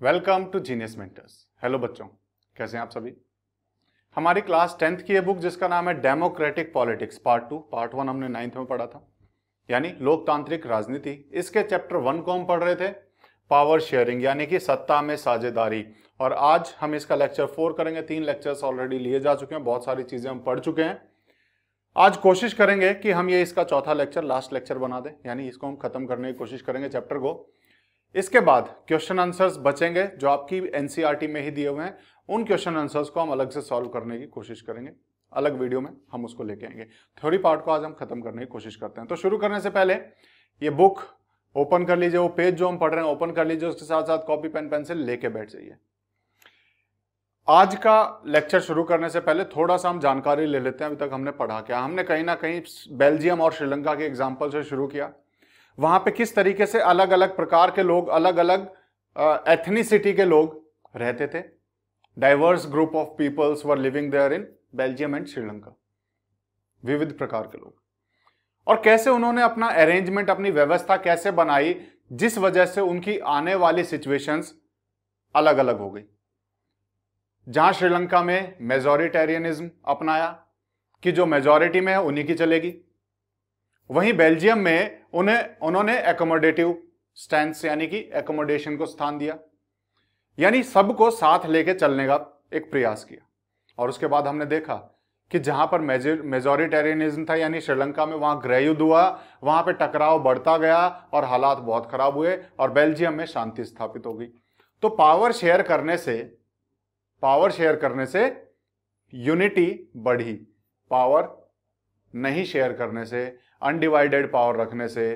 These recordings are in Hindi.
Welcome to genius mentors. Hello बच्चों, कैसे हैं आप सभी। हमारी क्लास 10th की ये बुक जिसका नाम है डेमोक्रेटिक पॉलिटिक्स पार्ट 2, पार्ट 1 हमने 9th में पढ़ा था, यानी लोकतांत्रिक राजनीति। इसके चैप्टर 1 को हम पढ़ रहे थे, पावर शेयरिंग यानी कि सत्ता में साझेदारी। और आज हम इसका लेक्चर 4 करेंगे। 3 लेक्चर्स ऑलरेडी लिए जा चुके हैं, बहुत सारी चीजें हम पढ़ चुके हैं। आज कोशिश करेंगे कि हम ये इसका चौथा लेक्चर लास्ट लेक्चर बना दें, यानी इसको हम खत्म करने की कोशिश करेंगे चैप्टर को। इसके बाद क्वेश्चन आंसर्स बचेंगे जो आपकी एनसीईआरटी में ही दिए हुए हैं। उन क्वेश्चन आंसर्स को हम अलग से सॉल्व करने की कोशिश करेंगे, अलग वीडियो में हम उसको लेके आएंगे। थ्योरी पार्ट को आज हम खत्म करने की कोशिश करते हैं। तो शुरू करने से पहले ये बुक ओपन कर लीजिए, वो पेज जो हम पढ़ रहे हैं ओपन कर लीजिए, उसके साथ साथ कॉपी पेन पेंसिल लेके बैठ जाइए। आज का लेक्चर शुरू करने से पहले थोड़ा सा हम जानकारी ले लेते हैं। अभी तक हमने पढ़ा क्या। हमने कहीं ना कहीं बेल्जियम और श्रीलंका के एग्जाम्पल से शुरू किया। वहां पे किस तरीके से अलग अलग प्रकार के लोग, अलग अलग एथनिसिटी के लोग रहते थे। Diverse group of peoples were living there in Belgium and Sri Lanka, विविध प्रकार के लोग। और कैसे उन्होंने अपना अरेंजमेंट, अपनी व्यवस्था कैसे बनाई, जिस वजह से उनकी आने वाली सिचुएशंस अलग अलग हो गई। जहां श्रीलंका में मेजॉरिटेरियनिज्म अपनाया कि जो मेजॉरिटी में है उन्हीं की चलेगी, वहीं बेल्जियम में उन्होंने एकोमोडेटिव स्टैंस यानी कि एकोमोडेशन को स्थान दिया, यानी सबको साथ लेके चलने का एक प्रयास किया। और उसके बाद हमने देखा कि जहां पर मेजॉरिटेरियनिज्म था यानी श्रीलंका में, वहां गृह युद्ध हुआ, वहां पे टकराव बढ़ता गया और हालात बहुत खराब हुए और बेल्जियम में शांति स्थापित हो गई। तो पावर शेयर करने से यूनिटी बढ़ी, पावर नहीं शेयर करने से, अनडिवाइडेड पावर रखने से,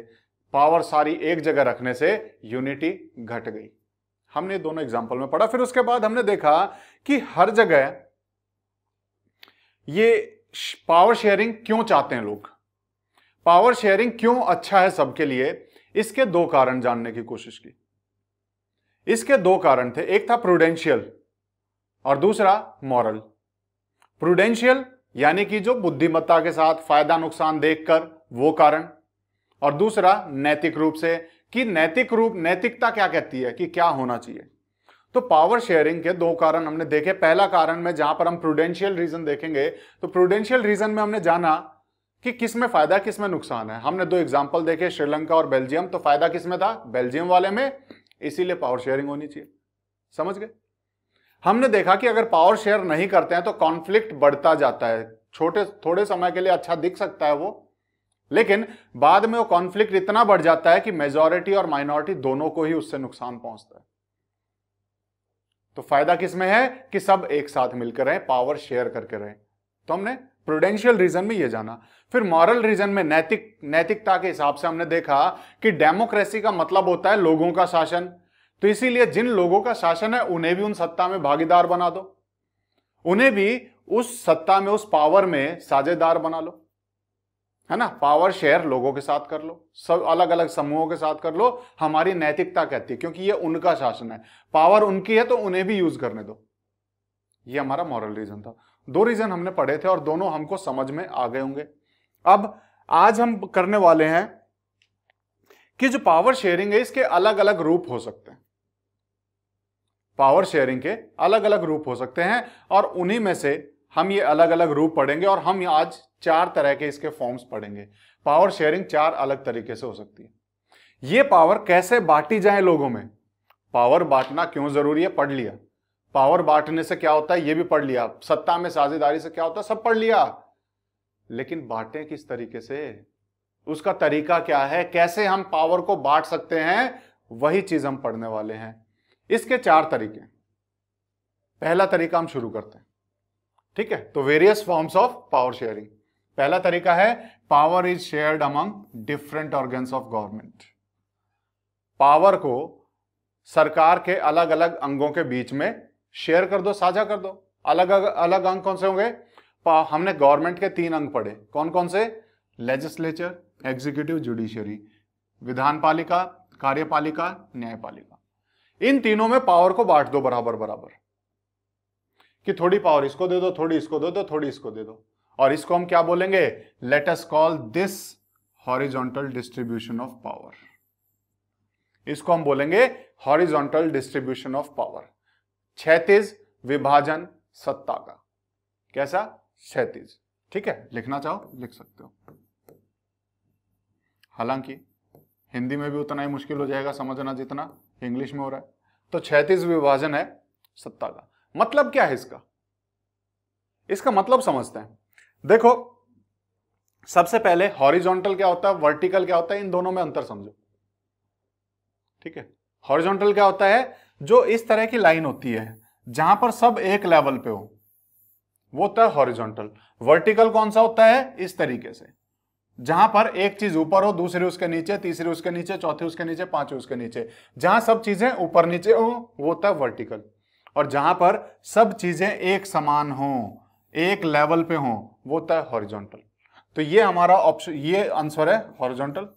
पावर सारी एक जगह रखने से यूनिटी घट गई। हमने दोनों एग्जांपल में पढ़ा। फिर उसके बाद हमने देखा कि हर जगह ये पावर शेयरिंग क्यों चाहते हैं लोग, पावर शेयरिंग क्यों अच्छा है सबके लिए। इसके 2 कारण जानने की कोशिश की। इसके 2 कारण थे, एक था प्रूडेंशियल और दूसरा मॉरल। प्रूडेंशियल यानी कि जो बुद्धिमत्ता के साथ फायदा नुकसान देखकर, वो कारण। और दूसरा नैतिक रूप से कि नैतिकता क्या कहती है कि क्या होना चाहिए। तो पावर शेयरिंग के 2 कारण हमने देखे। पहला कारण में जहां पर हम प्रूडेंशियल रीजन देखेंगे, तो प्रूडेंशियल रीजन में हमने जाना कि किस में फायदा किस में नुकसान है। हमने 2 एग्जांपल देखे, श्रीलंका और बेल्जियम। तो फायदा किस में था? बेल्जियम वाले में, इसीलिए पावर शेयरिंग होनी चाहिए। समझ गए। हमने देखा कि अगर पावर शेयर नहीं करते हैं तो कॉन्फ्लिक्ट बढ़ता जाता है। थोड़े समय के लिए अच्छा दिख सकता है वो, लेकिन बाद में वो कॉन्फ्लिक्ट इतना बढ़ जाता है कि मेजॉरिटी और माइनॉरिटी दोनों को ही उससे नुकसान पहुंचता है। तो फायदा किसमें है कि सब एक साथ मिलकर रहें, पावर शेयर करके रहें। तो हमने प्रूडेंशियल रीजन में ये जाना। फिर मॉरल रीजन में नैतिकता के हिसाब से हमने देखा कि डेमोक्रेसी का मतलब होता है लोगों का शासन। तो इसीलिए जिन लोगों का शासन है उन्हें भी उन सत्ता में भागीदार बना दो, उन्हें भी उस सत्ता में, उस पावर में साझेदार बना लो, है ना। पावर शेयर लोगों के साथ कर लो, सब अलग अलग समूहों के साथ कर लो। हमारी नैतिकता कहती है क्योंकि ये उनका शासन है, पावर उनकी है तो उन्हें भी यूज करने दो। ये हमारा मॉरल रीजन था। 2 रीजन हमने पढ़े थे और दोनों हमको समझ में आ गए होंगे। अब आज हम करने वाले हैं कि जो पावर शेयरिंग है इसके अलग अलग रूप हो सकते हैं। पावर शेयरिंग के अलग अलग रूप हो सकते हैं और उन्हीं में से हम ये अलग अलग रूप पढ़ेंगे। और हम आज 4 तरह के इसके फॉर्म्स पढ़ेंगे। पावर शेयरिंग 4 अलग तरीके से हो सकती है। ये पावर कैसे बांटी जाए लोगों में, पावर बांटना क्यों जरूरी है पढ़ लिया, पावर बांटने से क्या होता है ये भी पढ़ लिया, सत्ता में साझेदारी से क्या होता है सब पढ़ लिया। लेकिन बांटें किस तरीके से, उसका तरीका क्या है, कैसे हम पावर को बांट सकते हैं, वही चीज हम पढ़ने वाले हैं। इसके 4 तरीके। पहला तरीका हम शुरू करते हैं, ठीक है। तो various forms of power sharing. पहला तरीका है power is shared among different organs of government. Power को सरकार के अलग अलग अंगों के बीच में शेयर कर दो, साझा कर दो। अलग अलग अंग कौन से होंगे? हमने गवर्नमेंट के 3 अंग पढ़े, कौन कौन से? Legislature, executive, judiciary. विधानपालिका, कार्यपालिका, न्यायपालिका। इन तीनों में पावर को बांट दो बराबर बराबर, कि थोड़ी पावर इसको दे दो, थोड़ी इसको दे दो, थोड़ी इसको दे दो। और इसको हम क्या बोलेंगे? Late us call this horizontal distribution of power. इसको हम बोलेंगे हॉरिजॉन्टल डिस्ट्रीब्यूशन ऑफ पावर, क्षैतिज विभाजन सत्ता का। कैसा? क्षैतिज। ठीक है, लिखना चाहो लिख सकते हो, हालांकि हिंदी में भी उतना ही मुश्किल हो जाएगा समझना जितना इंग्लिश में हो रहा है। तो क्षैतिज विभाजन है सत्ता का। मतलब क्या है इसका? इसका मतलब समझते हैं। देखो, सबसे पहले हॉरिजॉन्टल क्या होता है, वर्टिकल क्या होता है, इन दोनों में अंतर समझो। ठीक है, हॉरिजॉन्टल क्या होता है? जो इस तरह की लाइन होती है जहां पर सब एक लेवल पे हो, वो होता है हॉरिजॉन्टल। वर्टिकल कौन सा होता है? इस तरीके से, जहां पर एक चीज ऊपर हो, दूसरी उसके नीचे, तीसरी उसके नीचे, चौथी उसके नीचे, पांचवी उसके नीचे, जहां सब चीजें ऊपर नीचे हो वो होता है वर्टिकल। और जहां पर सब चीजें एक समान हो, एक लेवल पे हो, वो होता है हॉरिजॉन्टल। तो ये हमारा ऑप्शन, ये आंसर है हॉरिजॉन्टल।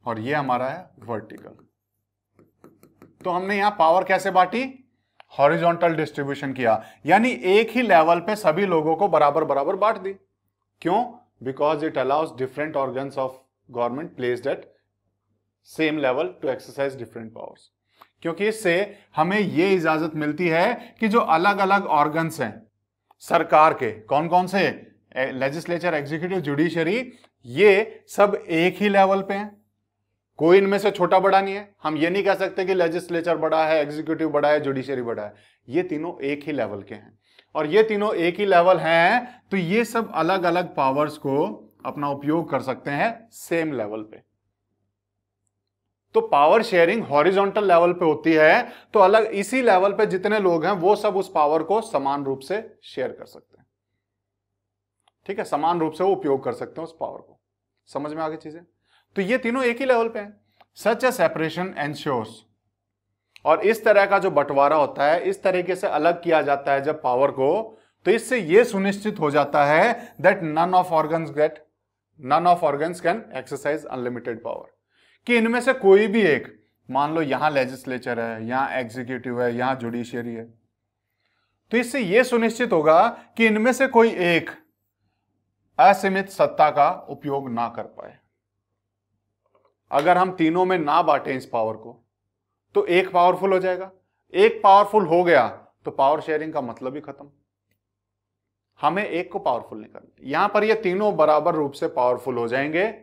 और ये हमारा है वर्टिकल। तो हमने यहां पावर कैसे बांटी? हॉरिजॉन्टल डिस्ट्रीब्यूशन किया, यानी एक ही लेवल पे सभी लोगों को बराबर बराबर बांट दी। क्यों? Because it allows different organs of government placed at same level to exercise different powers. क्योंकि इससे हमें यह इजाजत मिलती है कि जो अलग अलग ऑर्गन्स हैं सरकार के, कौन कौन से? लेजिस्लेचर, एग्जीक्यूटिव, जुडिशरी, ये सब एक ही लेवल पे हैं। कोई इनमें से छोटा बड़ा नहीं है। हम ये नहीं कह सकते कि लेजिस्लेचर बड़ा है, एग्जीक्यूटिव बड़ा है, जुडिशरी बड़ा है। ये तीनों एक ही लेवल के हैं, और ये तीनों एक ही लेवल हैं, तो ये सब अलग अलग पावर्स को अपना उपयोग कर सकते हैं सेम लेवल पे। तो पावर शेयरिंग हॉरिजॉन्टल लेवल पे होती है, तो अलग इसी लेवल पे जितने लोग हैं वो सब उस पावर को समान रूप से शेयर कर सकते हैं। ठीक है, समान रूप से वो उपयोग कर सकते हैं उस पावर को। समझ में आ गई चीजें? तो ये तीनों एक ही लेवल पे हैं। सच ए सेपरेशन एंश्योर्स, और इस तरह का जो बंटवारा होता है, इस तरीके से अलग किया जाता है जब पावर को, तो इससे यह सुनिश्चित हो जाता है that none of organs can exercise unlimited power, कि इनमें से कोई भी एक, मान लो यहां लेजिस्लेचर है, यहां एग्जीक्यूटिव है, यहां जुडिशियरी है, तो इससे यह सुनिश्चित होगा कि इनमें से कोई एक असीमित सत्ता का उपयोग ना कर पाए। अगर हम तीनों में ना बांटें इस पावर को, तो एक पावरफुल हो जाएगा। एक पावरफुल हो गया तो पावर शेयरिंग का मतलब ही खत्म। हमें एक को पावरफुल नहीं करना। यहां पर ये तीनों बराबर रूप से पावरफुल हो जाएंगे,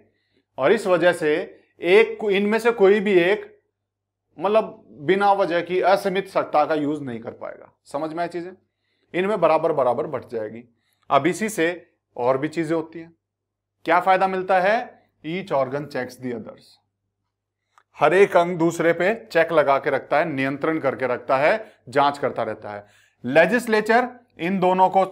और इस वजह से एक, इनमें से कोई भी एक मतलब बिना वजह की असीमित सत्ता का यूज नहीं कर पाएगा। समझ में आई चीजें? इनमें बराबर बराबर बढ़ जाएगी। अब इसी से और भी चीजें होती हैं। क्या फायदा मिलता है? Each organ checks the others. हर एक अंग दूसरे पे चेक लगा के रखता है, नियंत्रण करके रखता है, जांच करता रहता है। लेजिस्लेचर इन दोनों को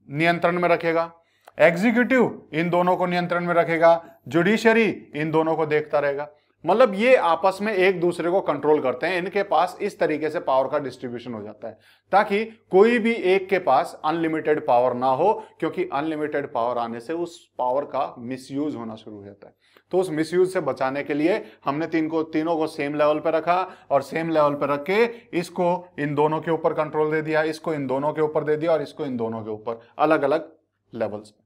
नियंत्रण में रखेगा, एग्जीक्यूटिव इन दोनों को नियंत्रण में रखेगा, जुडिशरी इन दोनों को देखता रहेगा। मतलब ये आपस में एक दूसरे को कंट्रोल करते हैं। इनके पास इस तरीके से पावर का डिस्ट्रीब्यूशन हो जाता है, ताकि कोई भी एक के पास अनलिमिटेड पावर ना हो, क्योंकि अनलिमिटेड पावर आने से उस पावर का मिसयूज होना शुरू हो जाता है। तो उस मिसयूज से बचाने के लिए हमने तीनों को सेम लेवल पे रखा, और सेम लेवल पे रख के इसको इन दोनों के ऊपर कंट्रोल दे दिया, इसको इन दोनों के ऊपर दे दिया, और इसको इन दोनों के ऊपर, अलग अलग लेवल्स पे।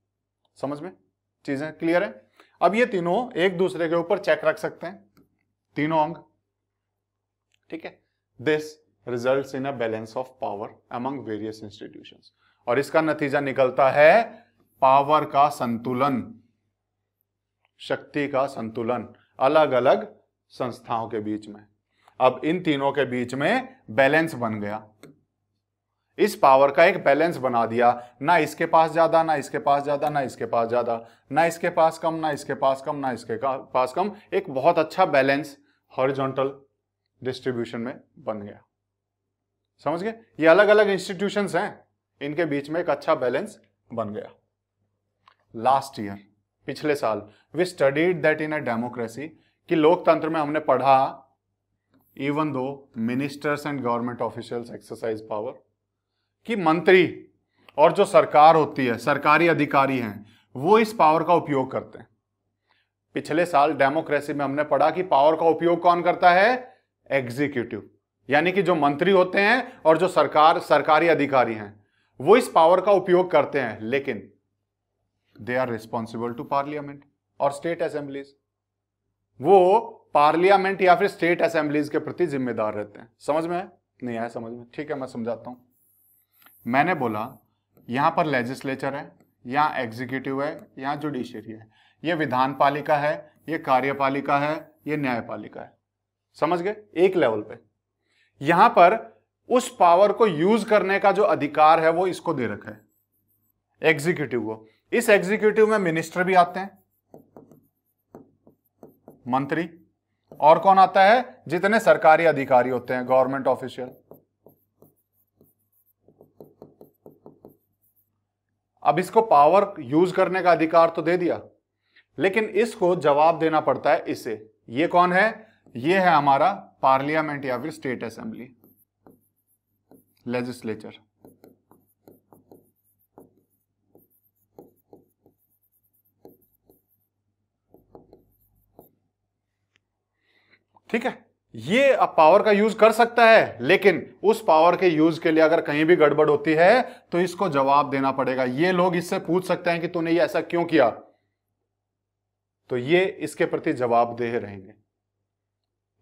समझ में चीजें क्लियर है? अब ये तीनों एक दूसरे के ऊपर चेक रख सकते हैं, तीनों अंग। ठीक है, this results in a balance of power among various institutions, और इसका नतीजा निकलता है पावर का संतुलन, शक्ति का संतुलन अलग अलग संस्थाओं के बीच में। अब इन तीनों के बीच में बैलेंस बन गया, इस पावर का एक बैलेंस बना दिया। ना इसके पास ज्यादा, ना इसके पास ज्यादा, ना इसके पास ज्यादा, ना इसके पास कम, ना इसके पास कम, ना इसके पास कम। एक बहुत अच्छा बैलेंस हॉरिजॉन्टल डिस्ट्रीब्यूशन में बन गया। समझ गए? ये अलग अलग इंस्टीट्यूशंस हैं, इनके बीच में एक अच्छा बैलेंस बन गया। लास्ट ईयर, पिछले साल, we studied that in a democracy, कि लोकतंत्र में हमने पढ़ा, even though ministers and government officials exercise power, कि मंत्री और जो सरकार होती है, सरकारी अधिकारी हैं, वो इस पावर का उपयोग करते हैं। पिछले साल डेमोक्रेसी में हमने पढ़ा कि पावर का उपयोग कौन करता है? एग्जीक्यूटिव, यानी कि जो मंत्री होते हैं और जो सरकारी अधिकारी हैं, वो इस पावर का उपयोग करते हैं, लेकिन they are responsible to parliament. और स्टेट असेंबलीज, वो पार्लियामेंट या फिर स्टेट असेंबलीज के प्रति जिम्मेदार रहते हैं। समझ में है? नहीं आया समझ में? ठीक है, मैं समझाता हूं। मैंने बोला यहां पर लेजिस्लेचर है, यहां एग्जीक्यूटिव है, यहां जुडिशरी है, ये विधान पालिका है, ये कार्यपालिका है, ये न्यायपालिका है। समझ गए? एक लेवल पे। यहां पर उस पावर को यूज करने का जो अधिकार है वो इसको दे रखा है, एग्जीक्यूटिव को। इस एग्जीक्यूटिव में मिनिस्टर भी आते हैं, मंत्री, और कौन आता है? जितने सरकारी अधिकारी होते हैं, गवर्नमेंट ऑफिशियल। अब इसको पावर यूज करने का अधिकार तो दे दिया, लेकिन इसको जवाब देना पड़ता है इसे। ये कौन है? ये है हमारा पार्लियामेंट या फिर स्टेट असेंबली, लेजिस्लेचर। ठीक है, ये अब पावर का यूज कर सकता है, लेकिन उस पावर के यूज के लिए अगर कहीं भी गड़बड़ होती है तो इसको जवाब देना पड़ेगा। ये लोग इससे पूछ सकते हैं कि तूने ये ऐसा क्यों किया, तो ये इसके प्रति जवाबदेह रहेंगे,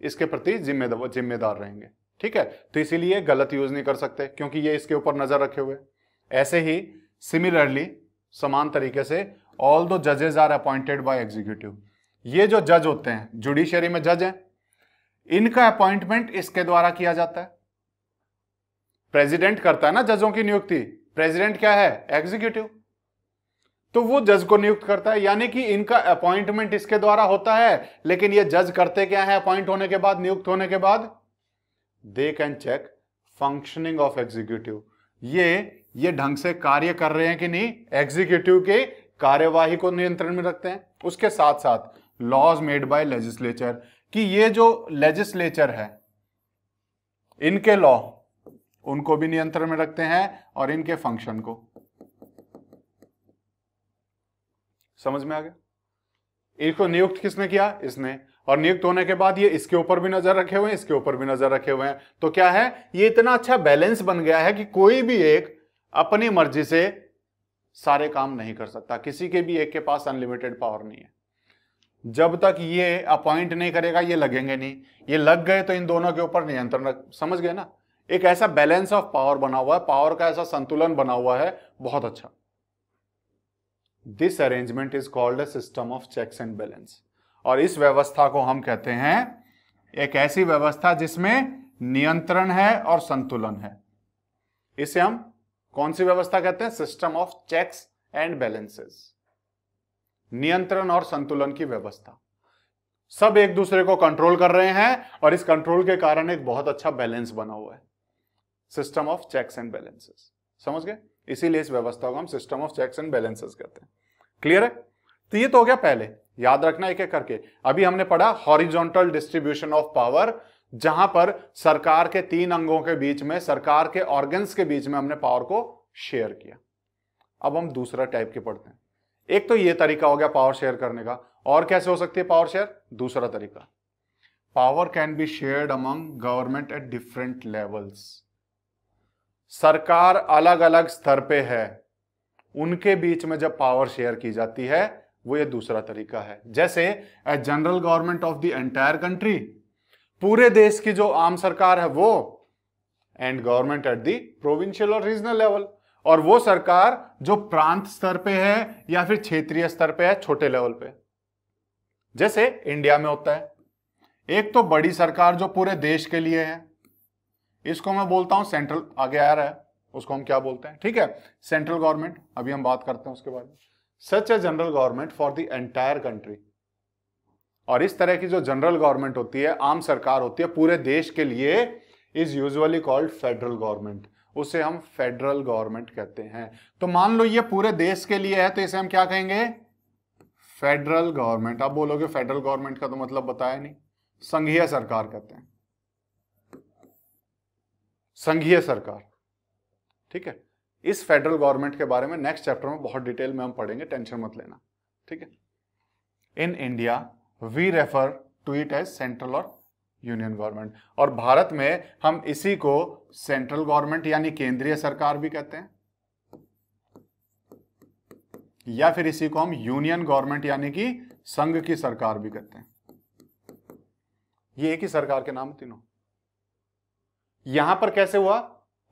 इसके प्रति जिम्मेदार रहेंगे। ठीक है, तो इसीलिए गलत यूज नहीं कर सकते, क्योंकि ये इसके ऊपर नजर रखे हुए। ऐसे ही सिमिलरली, समान तरीके से, ऑल दो जजेस आर अपॉइंटेड बाय एग्जीक्यूटिव। ये जो जज होते हैं, जुडिशरी में जज हैं, इनका अपॉइंटमेंट इसके द्वारा किया जाता है। प्रेसिडेंट करता है ना जजों की नियुक्ति, प्रेसिडेंट क्या है? एग्जीक्यूटिव। तो वो जज को नियुक्त करता है, यानी कि इनका अपॉइंटमेंट इसके द्वारा होता है, लेकिन ये जज करते क्या है अपॉइंट होने के बाद, नियुक्त होने के बाद? They can check functioning of executive. ये ढंग से कार्य कर रहे हैं कि नहीं, एग्जीक्यूटिव के कार्यवाही को नियंत्रण में रखते हैं। उसके साथ साथ लॉज मेड बाय लेजिस्लेचर, कि ये जो लेजिस्लेचर है, इनके लॉ, उनको भी नियंत्रण में रखते हैं और इनके फंक्शन को। समझ में आ गया? इनको नियुक्त किसने किया? इसने। और नियुक्त होने के बाद ये इसके ऊपर भी नजर रखे हुए हैं, इसके ऊपर भी नजर रखे हुए हैं। तो क्या है, ये इतना अच्छा बैलेंस बन गया है कि कोई भी एक अपनी मर्जी से सारे काम नहीं कर सकता। किसी के भी एक के पास अनलिमिटेड पावर नहीं है। जब तक ये अपॉइंट नहीं करेगा ये लगेंगे नहीं, ये लग गए तो इन दोनों के ऊपर नियंत्रण रख। समझ गए ना? एक ऐसा बैलेंस ऑफ पावर बना हुआ है, पावर का ऐसा संतुलन बना हुआ है, बहुत अच्छा। This arrangement is called a system of checks and balance. और इस व्यवस्था को हम कहते हैं एक ऐसी व्यवस्था जिसमें नियंत्रण है और संतुलन है। इसे हम कौन सी व्यवस्था कहते हैं? System of checks and balances. नियंत्रण और संतुलन की व्यवस्था। सब एक दूसरे को कंट्रोल कर रहे हैं और इस कंट्रोल के कारण एक बहुत अच्छा बैलेंस बना हुआ है, system of checks and balances. समझ गए? इसीलिए इस व्यवस्था को हम system of checks and balances कहते हैं। क्लियर है? तो ये तो हो गया पहले, याद रखना एक एक करके। अभी हमने पढ़ा हॉरिजॉन्टल डिस्ट्रीब्यूशन ऑफ पावर, जहां पर सरकार के 3 अंगों के बीच में, सरकार के ऑर्गन्स के बीच में हमने पावर को शेयर किया। अब हम दूसरा टाइप के पढ़ते हैं। एक तो ये तरीका हो गया पावर शेयर करने का, और कैसे हो सकती है पावर शेयर? दूसरा तरीका, power can be shared among government at different levels. सरकार अलग अलग स्तर पे है, उनके बीच में जब पावर शेयर की जाती है, वो ये दूसरा तरीका है। जैसे a general government of the entire country, पूरे देश की जो आम सरकार है वो, and government at the provincial और रीजनल लेवल, और वो सरकार जो प्रांत स्तर पे है या फिर क्षेत्रीय स्तर पे है, छोटे लेवल पे। जैसे इंडिया में होता है, एक तो बड़ी सरकार जो पूरे देश के लिए है, इसको मैं बोलता हूं सेंट्रल, आगे आ रहा है, उसको हम क्या बोलते हैं? ठीक है, सेंट्रल गवर्नमेंट। अभी हम बात करते हैं उसके बारे में। Such a general government for the entire country. और इस तरह की जो जनरल गवर्नमेंट होती है, आम सरकार होती है पूरे देश के लिए, is usually called federal government. उसे हम फेडरल गवर्नमेंट कहते हैं। तो मान लो ये पूरे देश के लिए है, तो इसे हम क्या कहेंगे? Federal government. आप बोलोगे फेडरल गवर्नमेंट का तो मतलब बताया नहीं, संघीय सरकार कहते हैं, संघीय सरकार। ठीक है, इस फेडरल गवर्नमेंट के बारे में नेक्स्ट चैप्टर में बहुत डिटेल में हम पढ़ेंगे, टेंशन मत लेना। ठीक है, in India we refer to it as central और यूनियन गवर्नमेंट। और भारत में हम इसी को सेंट्रल गवर्नमेंट यानी केंद्रीय सरकार भी कहते हैं, या फिर इसी को हम यूनियन गवर्नमेंट यानी कि संघ की सरकार भी कहते हैं। ये एक ही सरकार के नाम तीनों। यहां पर कैसे हुआ?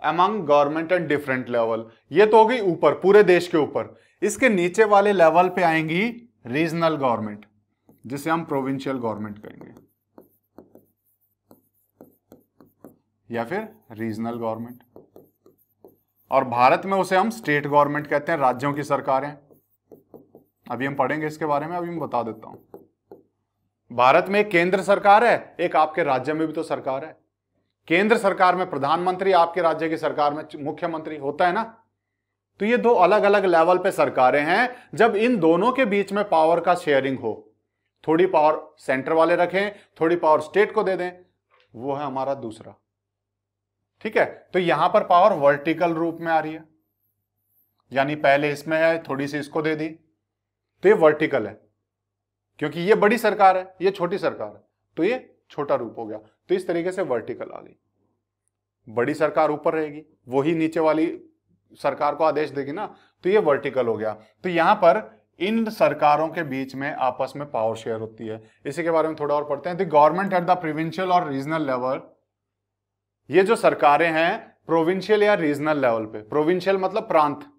Among government at different level. ये तो हो गई ऊपर, पूरे देश के ऊपर। इसके नीचे वाले लेवल पे आएंगी रीजनल गवर्नमेंट, जिसे हम प्रोविंशियल गवर्नमेंट कहेंगे, या फिर रीजनल गवर्नमेंट। और भारत में उसे हम स्टेट गवर्नमेंट कहते हैं, राज्यों की सरकारें। अभी हम पढ़ेंगे इसके बारे में, अभी मैं बता देता हूं। भारत में एक केंद्र सरकार है, एक आपके राज्य में भी तो सरकार है। केंद्र सरकार में प्रधानमंत्री, आपके राज्य की सरकार में मुख्यमंत्री होता है ना। तो ये दो अलग अलग लेवल पे सरकारें हैं। जब इन दोनों के बीच में पावर का शेयरिंग हो, थोड़ी पावर सेंटर वाले रखें, थोड़ी पावर स्टेट को दे दें, वो है हमारा दूसरा। ठीक है, तो यहां पर पावर वर्टिकल रूप में आ रही है, यानी पहले इसमें है, थोड़ी सी इसको दे दी, तो ये वर्टिकल है। क्योंकि ये बड़ी सरकार है, ये छोटी सरकार है, तो ये छोटा रूप हो गया। तो इस तरीके से वर्टिकल आ गई। बड़ी सरकार ऊपर रहेगी, वही नीचे वाली सरकार को आदेश देगी ना, तो ये वर्टिकल हो गया। तो यहां पर इन सरकारों के बीच में आपस में पावर शेयर होती है। इसी के बारे में थोड़ा और पढ़ते हैं। The government at the provincial और रीजनल लेवल, ये जो सरकारें हैं प्रोविंशियल या रीजनल लेवल पे, प्रोविंशियल मतलब प्रांत,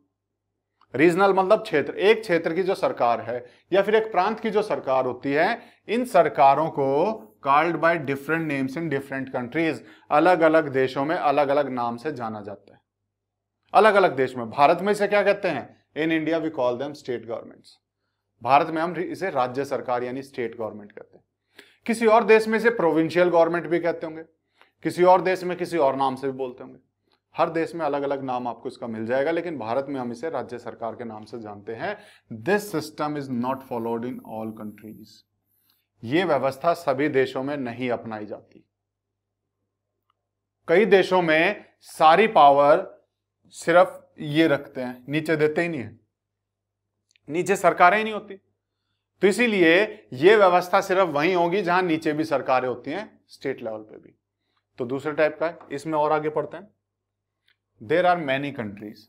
रीजनल मतलब क्षेत्र, एक क्षेत्र की जो सरकार है या फिर एक प्रांत की जो सरकार होती है, इन सरकारों को called by different names in different countries, अलग अलग देशों में अलग अलग नाम से जाना जाता है। अलग अलग देश में, भारत में इसे क्या कहते हैं? In India we call them state governments. भारत में हम इसे राज्य सरकार यानी स्टेट गवर्नमेंट कहते हैं। किसी और देश में इसे प्रोविंशियल गवर्नमेंट भी कहते होंगे, किसी और देश में किसी और नाम से भी बोलते होंगे। हर देश में अलग अलग नाम आपको इसका मिल जाएगा, लेकिन भारत में हम इसे राज्य सरकार के नाम से जानते हैं। This system is not followed in all countries. ये व्यवस्था सभी देशों में नहीं अपनाई जाती। कई देशों में सारी पावर सिर्फ ये रखते हैं, नीचे देते ही नहीं है, नीचे सरकारें ही नहीं होती। तो इसीलिए ये व्यवस्था सिर्फ वहीं होगी जहां नीचे भी सरकारें होती हैं, स्टेट लेवल पे भी। तो दूसरे टाइप का है, इसमें और आगे पढ़ते हैं। There are many countries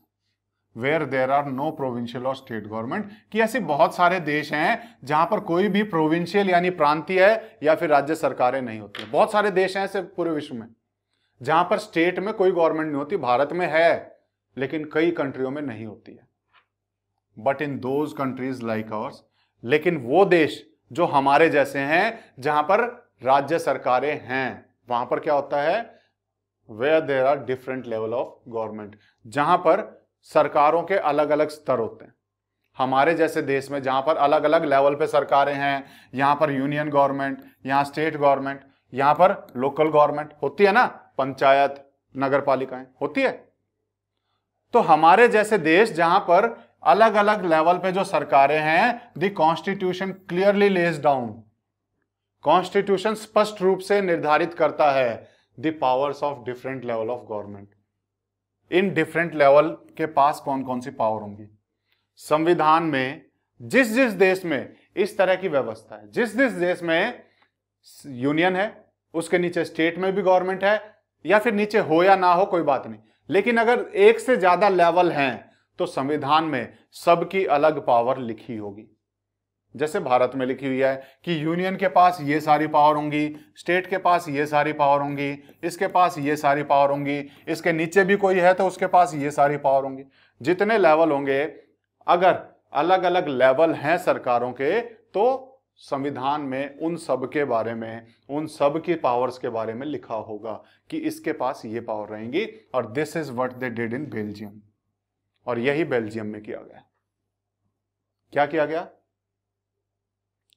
where there are no provincial और स्टेट गवर्नमेंट, कि ऐसे बहुत सारे देश हैं जहां पर कोई भी प्रोविंशियल यानी प्रांतीय या फिर राज्य सरकारें नहीं होती। बहुत सारे देश हैं ऐसे पूरे विश्व में जहां पर स्टेट में कोई गवर्नमेंट नहीं होती। भारत में है, लेकिन कई कंट्रियों में नहीं होती है। But in those countries like ours, लेकिन वो देश जो हमारे जैसे हैं जहां पर राज्य सरकारें हैं, वहां पर क्या होता है? Where there are different level of government, जहां पर सरकारों के अलग अलग स्तर होते हैं। हमारे जैसे देश में जहां पर अलग अलग लेवल पे सरकारें हैं, यहां पर यूनियन गवर्नमेंट, यहां स्टेट गवर्नमेंट, यहां पर लोकल गवर्नमेंट होती है ना, पंचायत, नगर पालिकाएं होती है। तो हमारे जैसे देश जहां पर अलग अलग लेवल पे जो सरकारें हैं, the constitution clearly lays down, constitution स्पष्ट रूप से निर्धारित करता है the powers of different level of government. In different level के पास कौन कौन सी पावर होंगी। संविधान में जिस जिस देश में इस तरह की व्यवस्था है, जिस जिस देश में यूनियन है उसके नीचे स्टेट में भी गवर्नमेंट है, या फिर नीचे हो या ना हो कोई बात नहीं, लेकिन अगर एक से ज्यादा लेवल हैं तो संविधान में सबकी अलग पावर लिखी होगी। जैसे भारत में लिखी हुई है कि यूनियन के पास ये सारी पावर होंगी, स्टेट के पास ये सारी पावर होंगी, इसके पास ये सारी पावर होंगी, इसके नीचे भी कोई है तो उसके पास ये सारी पावर होंगी। जितने लेवल होंगे, अगर अलग अलग लेवल हैं सरकारों के, तो संविधान में उन सब के बारे में, उन सब की पावर्स के बारे में लिखा होगा कि इसके पास ये पावर रहेंगी। और this is what they did in Belgium, और यही बेल्जियम में किया गया। क्या किया गया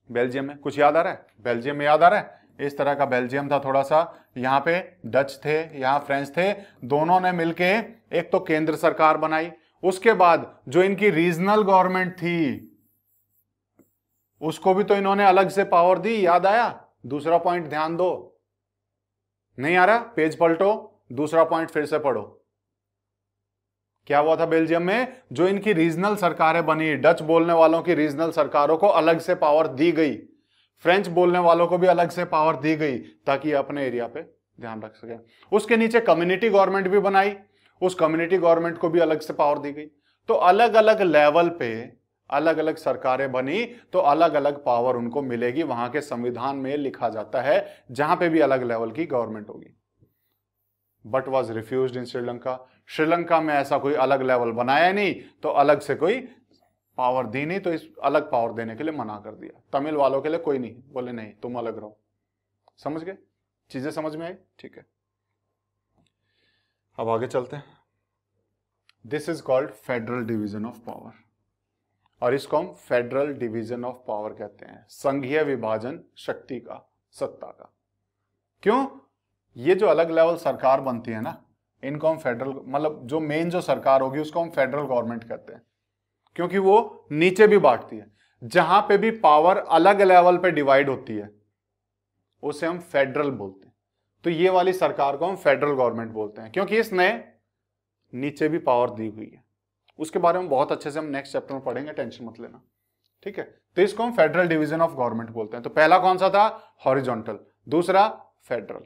बेल्जियम में? कुछ याद आ रहा है? बेल्जियम में याद आ रहा है? इस तरह का बेल्जियम था थोड़ा सा। यहां पे डच थे, यहां फ्रेंच थे, दोनों ने मिलके एक तो केंद्र सरकार बनाई, उसके बाद जो इनकी रीजनल गवर्नमेंट थी उसको भी तो इन्होंने अलग से पावर दी। याद आया? दूसरा पॉइंट ध्यान दो, नहीं आ रहा? पेज पलटो, दूसरा पॉइंट फिर से पढ़ो। क्या हुआ था बेल्जियम में? जो इनकी रीजनल सरकारें बनी, डच बोलने वालों की रीजनल सरकारों को अलग से पावर दी गई, फ्रेंच बोलने वालों को भी अलग से पावर दी गई, ताकि अपने एरिया पे ध्यान रख सके। उसके नीचे कम्युनिटी गवर्नमेंट भी बनाई, उस कम्युनिटी गवर्नमेंट को भी अलग से पावर दी गई। तो अलग अलग लेवल पे अलग अलग सरकारें बनी तो अलग अलग पावर उनको मिलेगी, वहां के संविधान में लिखा जाता है, जहां पे भी अलग लेवल की गवर्नमेंट होगी। बट वॉज रिफ्यूज्ड इन श्रीलंका। श्रीलंका में ऐसा कोई अलग लेवल बनाया नहीं, तो अलग से कोई पावर दी नहीं, तो इस अलग पावर देने के लिए मना कर दिया। तमिल वालों के लिए कोई नहीं, बोले नहीं तुम अलग रहो। समझ गए? चीजें समझ में आई? ठीक है, अब आगे चलते हैं। This is called federal division of power, और इसको हम फेडरल डिवीजन ऑफ पावर कहते हैं, संघीय विभाजन शक्ति का, सत्ता का। क्यों? ये जो अलग लेवल सरकार बनती है ना, इनको हम फेडरल, मतलब जो मेन जो सरकार होगी उसको हम फेडरल गवर्नमेंट कहते हैं, क्योंकि वो नीचे भी बांटती है। जहां पे भी पावर अलग लेवल पे डिवाइड होती है उसे हम फेडरल बोलते हैं। तो ये वाली सरकार को हम फेडरल गवर्नमेंट बोलते हैं, क्योंकि इसने नीचे भी पावर दी हुई है। उसके बारे में बहुत अच्छे से हम नेक्स्ट चैप्टर में पढ़ेंगे, टेंशन मत लेना, ठीक है। तो इसको हम फेडरल डिवीजन ऑफ गवर्नमेंट बोलते हैं। तो पहला कौन सा था? हॉरिजॉन्टल, दूसरा फेडरल।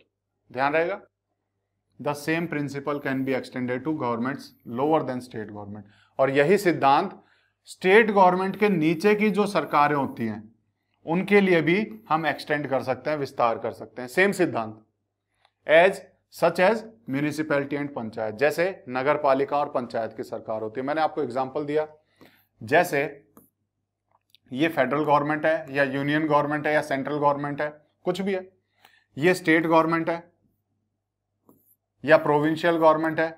ध्यान रहेगा। The same principle can be extended to governments lower than state government. और यही सिद्धांत स्टेट गवर्नमेंट के नीचे की जो सरकारें होती हैं उनके लिए भी हम एक्सटेंड कर सकते हैं, विस्तार कर सकते हैं। सेम सिद्धांत, as such as municipality and panchayat, जैसे नगर पालिका और पंचायत की सरकार होती है। मैंने आपको एग्जांपल दिया, जैसे ये फेडरल गवर्नमेंट है या यूनियन गवर्नमेंट है या सेंट्रल गवर्नमेंट है, कुछ भी है। ये स्टेट गवर्नमेंट है या प्रोविंशियल गवर्नमेंट है,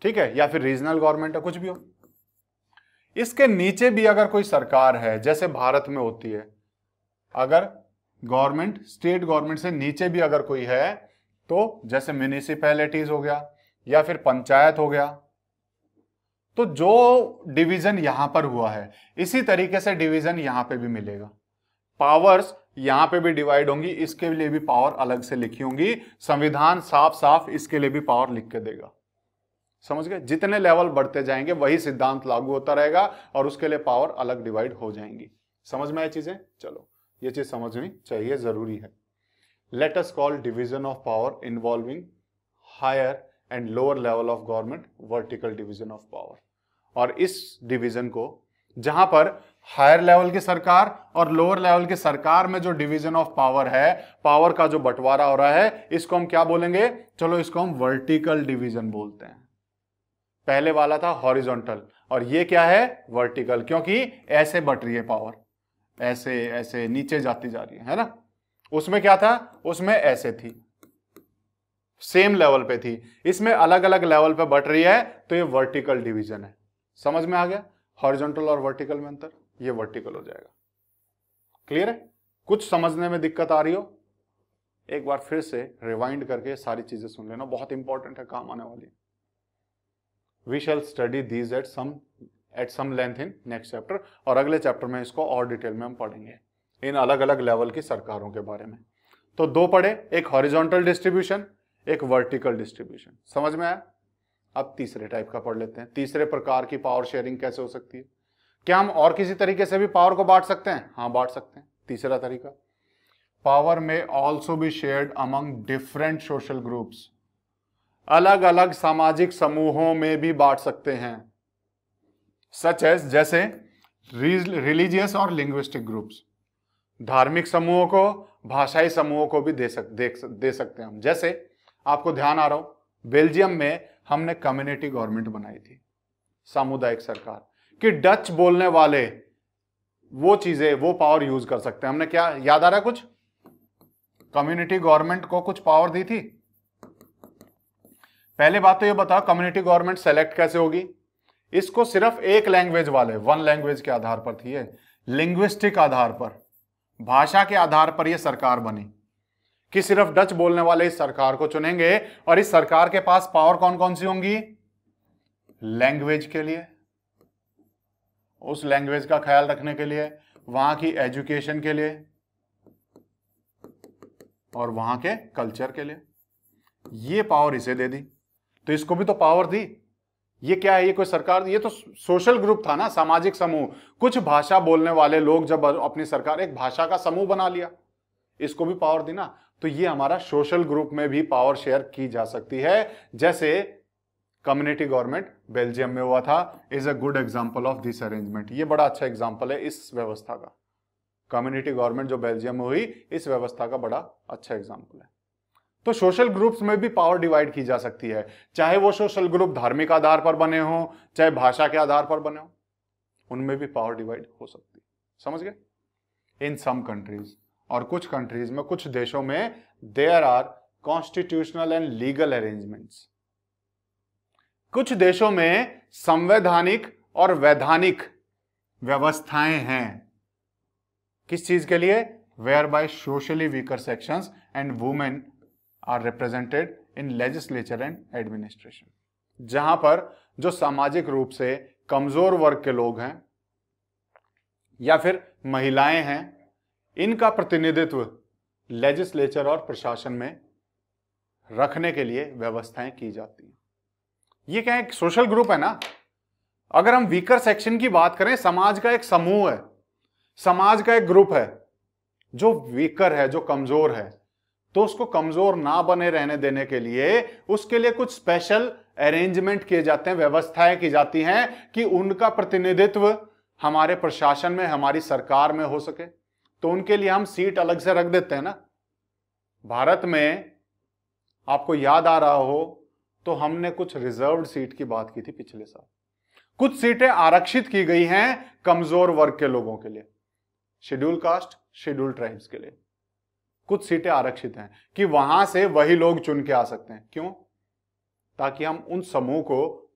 ठीक है, या फिर रीजनल गवर्नमेंट है, कुछ भी हो। इसके नीचे भी अगर कोई सरकार है, जैसे भारत में होती है, अगर गवर्नमेंट स्टेट गवर्नमेंट से नीचे भी अगर कोई है, तो जैसे म्यूनिसिपैलिटीज हो गया या फिर पंचायत हो गया, तो जो डिवीजन यहां पर हुआ है इसी तरीके से डिवीजन यहां पे भी मिलेगा। पावर्स यहां पे भी डिवाइड होंगी, इसके लिए भी पावर अलग से लिखी होंगी। संविधान साफ साफ इसके लिए भी पावर लिख के देगा। समझ गए? जितने लेवल बढ़ते जाएंगे वही सिद्धांत लागू होता रहेगा और उसके लिए पावर अलग डिवाइड हो जाएंगी। समझ में आई चीजें? चलो, ये चीज समझनी चाहिए, जरूरी है। Let us call division of power involving higher and lower level of government vertical division of power. और इस डिवीजन को, जहां पर हायर लेवल की सरकार और लोअर लेवल की सरकार में जो डिवीजन ऑफ पावर है, पावर का जो बंटवारा हो रहा है, इसको हम क्या बोलेंगे? चलो, इसको हम वर्टिकल डिवीजन बोलते हैं। पहले वाला था हॉरिजॉन्टल और ये क्या है? वर्टिकल, क्योंकि ऐसे बट रही है पावर, ऐसे ऐसे नीचे जाती जा रही है ना। उसमें क्या था? उसमें ऐसे थी, सेम लेवल पे थी। इसमें अलग अलग लेवल पे बट रही है, तो ये वर्टिकल डिवीजन है। समझ में आ गया? हॉरिजॉन्टल और वर्टिकल में अंतर, ये वर्टिकल हो जाएगा। क्लियर है? कुछ समझने में दिक्कत आ रही हो, एक बार फिर से रिवाइंड करके सारी चीजें सुन लेना, बहुत इंपॉर्टेंट है, काम आने वाली है। We shall study these at some length in next chapter, और अगले चैप्टर में इसको और डिटेल में हम पढ़ेंगे इन अलग अलग लेवल की सरकारों के बारे में। तो दो पढ़े, एक हॉरिजॉन्टल डिस्ट्रीब्यूशन, एक वर्टिकल डिस्ट्रीब्यूशन। समझ में आया? अब तीसरे टाइप का पढ़ लेते हैं। तीसरे प्रकार की पावर शेयरिंग कैसे हो सकती है? क्या हम और किसी तरीके से भी पावर को बांट सकते हैं? हाँ, बांट सकते हैं। तीसरा तरीका, पावर में also be shared among different social groups. अलग अलग सामाजिक समूहों में भी बांट सकते हैं, सच एज, जैसे रिलीजियस और लिंग्विस्टिक ग्रुप्स। धार्मिक समूहों को, भाषाई समूहों को भी दे सकते हैं हम। जैसे आपको ध्यान आ रहा हो, बेल्जियम में हमने कम्युनिटी गवर्नमेंट बनाई थी, सामुदायिक सरकार, कि डच बोलने वाले वो चीजें, वो पावर यूज कर सकते हैं। हमने क्या, याद आ रहा है कुछ? कम्युनिटी गवर्नमेंट को कुछ पावर दी थी। पहले बात तो ये बताओ, कम्युनिटी गवर्नमेंट सेलेक्ट कैसे होगी? इसको सिर्फ एक लैंग्वेज वाले, वन लैंग्वेज के आधार पर थी, लिंग्विस्टिक आधार पर, भाषा के आधार पर यह सरकार बनी कि सिर्फ डच बोलने वाले इस सरकार को चुनेंगे। और इस सरकार के पास पावर कौन कौन सी होंगी? लैंग्वेज के लिए, उस लैंग्वेज का ख्याल रखने के लिए, वहां की एजुकेशन के लिए और वहां के कल्चर के लिए। ये पावर इसे दे दी, तो इसको भी तो पावर दी। ये क्या है? ये कोई सरकार, ये तो सोशल ग्रुप था ना, सामाजिक समूह। कुछ भाषा बोलने वाले लोग जब अपनी सरकार, एक भाषा का समूह बना लिया, इसको भी पावर दी ना। तो ये हमारा सोशल ग्रुप में भी पावर शेयर की जा सकती है। जैसे कम्युनिटी गवर्नमेंट बेल्जियम में हुआ था, is a good example of this arrangement. ये बड़ा अच्छा एग्जांपल है इस व्यवस्था का। कम्युनिटी गवर्नमेंट जो बेल्जियम में हुई, इस व्यवस्था का बड़ा अच्छा एग्जांपल है। तो सोशल ग्रुप्स में भी पावर डिवाइड की जा सकती है, चाहे वो सोशल ग्रुप धार्मिक आधार पर बने हो, चाहे भाषा के आधार पर बने हो, उनमें भी पावर डिवाइड हो सकती है। समझ गए? इन सम कंट्रीज, और कुछ कंट्रीज में, कुछ देशों में there are constitutional and legal arrangements. कुछ देशों में संवैधानिक और वैधानिक व्यवस्थाएं हैं। किस चीज के लिए? Whereby socially weaker sections and women are represented in legislature and administration. जहां पर जो सामाजिक रूप से कमजोर वर्ग के लोग हैं या फिर महिलाएं हैं, इनका प्रतिनिधित्व लेजिस्लेचर और प्रशासन में रखने के लिए व्यवस्थाएं की जाती हैं। ये क्या है? सोशल ग्रुप है ना। अगर हम वीकर सेक्शन की बात करें, समाज का एक समूह है, समाज का एक ग्रुप है जो वीकर है, जो कमजोर है, तो उसको कमजोर ना बने रहने देने के लिए उसके लिए कुछ स्पेशल अरेंजमेंट किए जाते हैं, व्यवस्थाएं की जाती हैं कि उनका प्रतिनिधित्व हमारे प्रशासन में, हमारी सरकार में हो सके। तो उनके लिए हम सीट अलग से रख देते हैं ना। भारत में आपको याद आ रहा हो तो हमने कुछ रिजर्व्ड सीट की बात की थी पिछले साल। कुछ सीटें आरक्षित की गई हैं कमजोर वर्ग के लोगों के लिए, शेड्यूल कास्ट, शेड्यूल ट्राइब्स के लिए कुछ सीटें आरक्षित हैं कि वहां से वही लोग चुन के आ सकते हैं। क्यों? ताकि हम उन समूह को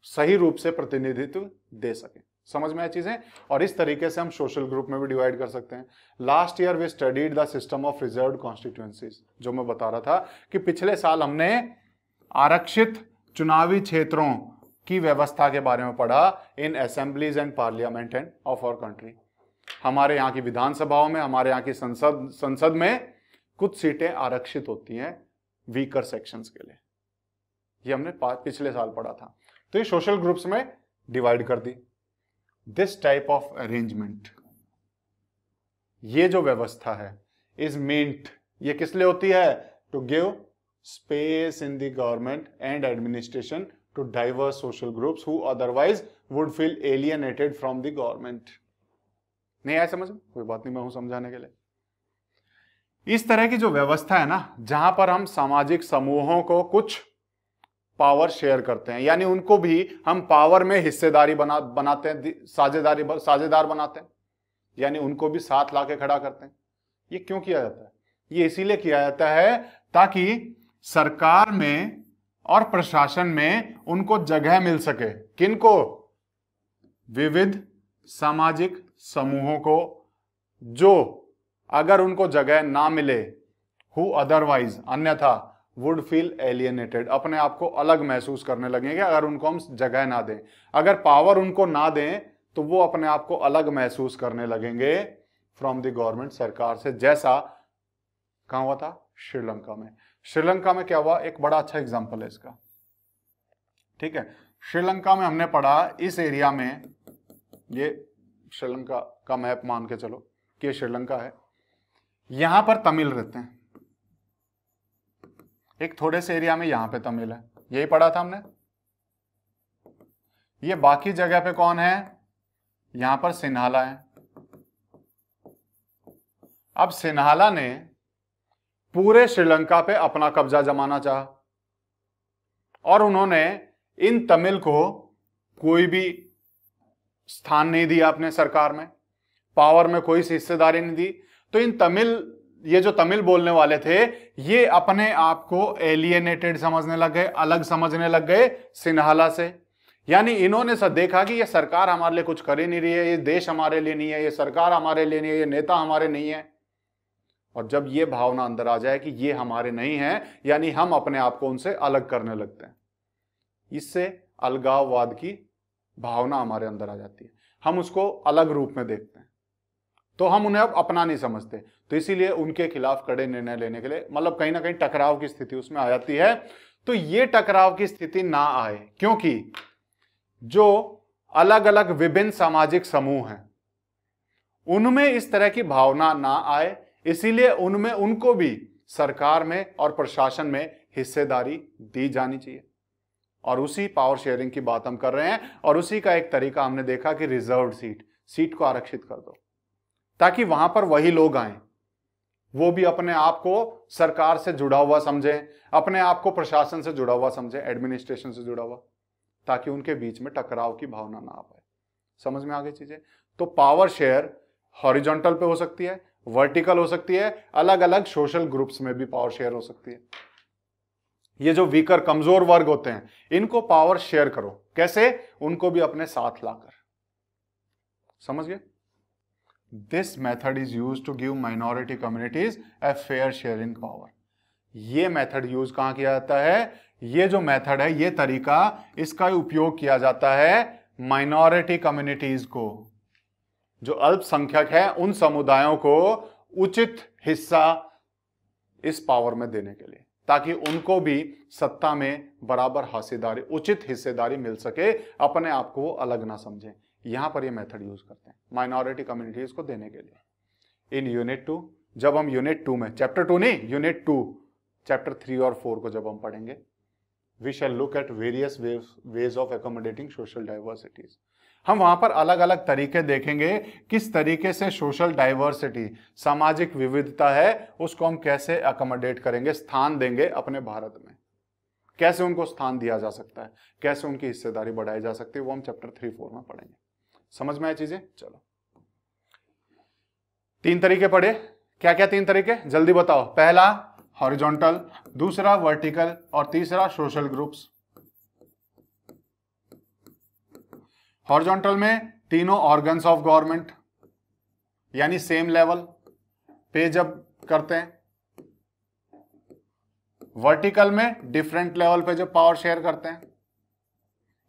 सही रूप से प्रतिनिधित्व दे सकें। समझ में आया चीजें? और इस तरीके से हम सोशल ग्रुप में भी डिवाइड कर सकते हैं। Last year we studied the system of reserved constituencies, जो मैं बता रहा था कि पिछले साल हमने आरक्षित चुनावी क्षेत्रों की व्यवस्था के बारे में पढ़ा in assemblies and parliament and of our country. हमारे यहाँ की विधानसभाओं में, हमारे यहाँ की संसद में कुछ सीटें आरक्षित होती हैं वीकर सेक्शंस के लिए। ये हमने पिछले साल पढ़ा था। तो ये सोशल ग्रुप्स में डिवाइड कर दी। दिस टाइप ऑफ अरेंजमेंट, ये जो व्यवस्था है, इज मेंट, ये किस लिए होती है? To give space in the government and administration to diverse social groups who otherwise would feel alienated from the government. नहीं आया समझ में? कोई बात नहीं, मैं हूं समझाने के लिए। इस तरह की जो व्यवस्था है ना, जहां पर हम सामाजिक समूहों को कुछ पावर शेयर करते हैं, यानी उनको भी हम पावर में हिस्सेदारी बनाते हैं, साझेदार बनाते हैं, यानी उनको भी साथ लाके खड़ा करते हैं। ये क्यों किया जाता है? ये इसीलिए किया जाता है ताकि सरकार में और प्रशासन में उनको जगह मिल सके। किनको? विविध सामाजिक समूहों को, जो अगर उनको जगह ना मिले, हु अदरवाइज, अन्यथा, वुड फील एलियनेटेड, अपने आप को अलग महसूस करने लगेंगे अगर उनको हम जगह ना दें। अगर पावर उनको ना दें तो वो अपने आप को अलग महसूस करने लगेंगे फ्रॉम द गवर्नमेंट, सरकार से। जैसा कहां हुआ था? श्रीलंका में। श्रीलंका में क्या हुआ? एक बड़ा अच्छा एग्जांपल है इसका। ठीक है, श्रीलंका में हमने पढ़ा, इस एरिया में, ये श्रीलंका का मैप मान के चलो कि ये श्रीलंका है, यहां पर तमिल रहते हैं। एक थोड़े से एरिया में यहां पे तमिल है, यही पढ़ा था हमने। ये बाकी जगह पे कौन है? यहां पर सिन्हाला है। अब सिन्हाला ने पूरे श्रीलंका पे अपना कब्जा जमाना चाहा और उन्होंने इन तमिल को कोई भी स्थान नहीं दिया अपने सरकार में, पावर में कोई सी हिस्सेदारी नहीं दी। तो इन तमिल, ये जो तमिल बोलने वाले थे, ये अपने आप को एलियनेटेड समझने लग गए, अलग समझने लग गए सिन्हाला से। यानी इन्होंने सब देखा कि ये सरकार हमारे लिए कुछ कर ही नहीं रही है, ये देश हमारे लिए नहीं है, ये सरकार हमारे लिए नहीं है, ये नेता हमारे नहीं है। और जब ये भावना अंदर आ जाए कि ये हमारे नहीं है, यानी हम अपने आप को उनसे अलग करने लगते हैं। इससे अलगाववाद की भावना हमारे अंदर आ जाती है, हम उसको अलग रूप में देखते हैं, तो हम उन्हें अब अपना नहीं समझते। तो इसीलिए उनके खिलाफ कड़े निर्णय लेने के लिए, मतलब कहीं ना कहीं टकराव की स्थिति उसमें आ जाती है। तो ये टकराव की स्थिति ना आए, क्योंकि जो अलग अलग विभिन्न सामाजिक समूह हैं उनमें इस तरह की भावना ना आए, इसीलिए उनमें उनको भी सरकार में और प्रशासन में हिस्सेदारी दी जानी चाहिए। और उसी पावर शेयरिंग की बात हम कर रहे हैं, और उसी का एक तरीका हमने देखा कि रिजर्व्ड सीट को आरक्षित कर दो, ताकि वहां पर वही लोग आए, वो भी अपने आप को सरकार से जुड़ा हुआ समझे, अपने आप को प्रशासन से जुड़ा हुआ समझे, एडमिनिस्ट्रेशन से जुड़ा हुआ, ताकि उनके बीच में टकराव की भावना ना आ पाए। समझ में आ गई चीजें? तो पावर शेयर हॉरिजॉन्टल पे हो सकती है, वर्टिकल हो सकती है, अलग अलग सोशल ग्रुप्स में भी पावर शेयर हो सकती है। ये जो वीकर कमजोर वर्ग होते हैं, इनको पावर शेयर करो। कैसे? उनको भी अपने साथ लाकर। समझ गए? This method is use to give minority communities a fair share in power. ये मेथड यूज कहां किया जाता है? ये जो मेथड है, ये तरीका, इसका उपयोग किया जाता है माइनॉरिटी कम्युनिटीज को, जो अल्पसंख्यक है, उन समुदायों को उचित हिस्सा इस पावर में देने के लिए, ताकि उनको भी सत्ता में बराबर हिस्सेदारी, उचित हिस्सेदारी मिल सके, अपने आप को वो अलग ना समझें। यहां पर ये मेथड यूज करते हैं माइनॉरिटी कम्युनिटीज को देने के लिए। इन यूनिट 2, जब हम यूनिट 2 में, चैप्टर 2 नहीं, यूनिट 2 चैप्टर 3 और 4 को जब हम पढ़ेंगे, we shall look at various ways of accommodating social diversities. हम वहां पर अलग अलग तरीके देखेंगे, किस तरीके से सोशल डाइवर्सिटी, सामाजिक विविधता है, उसको हम कैसे एकोमोडेट करेंगे, स्थान देंगे अपने भारत में, कैसे उनको स्थान दिया जा सकता है, कैसे उनकी हिस्सेदारी बढ़ाई जा सकती है, वो हम चैप्टर 3-4 में पढ़ेंगे। समझ में आए चीजें? चलो, 3 तरीके पढ़े। क्या क्या 3 तरीके? जल्दी बताओ। पहला हॉरिजॉन्टल, दूसरा वर्टिकल, और तीसरा सोशल ग्रुप्स। हॉरिजॉन्टल में तीनों ऑर्गन्स ऑफ गवर्नमेंट, यानी सेम लेवल पे जब करते हैं। वर्टिकल में डिफरेंट लेवल पे जब पावर शेयर करते हैं।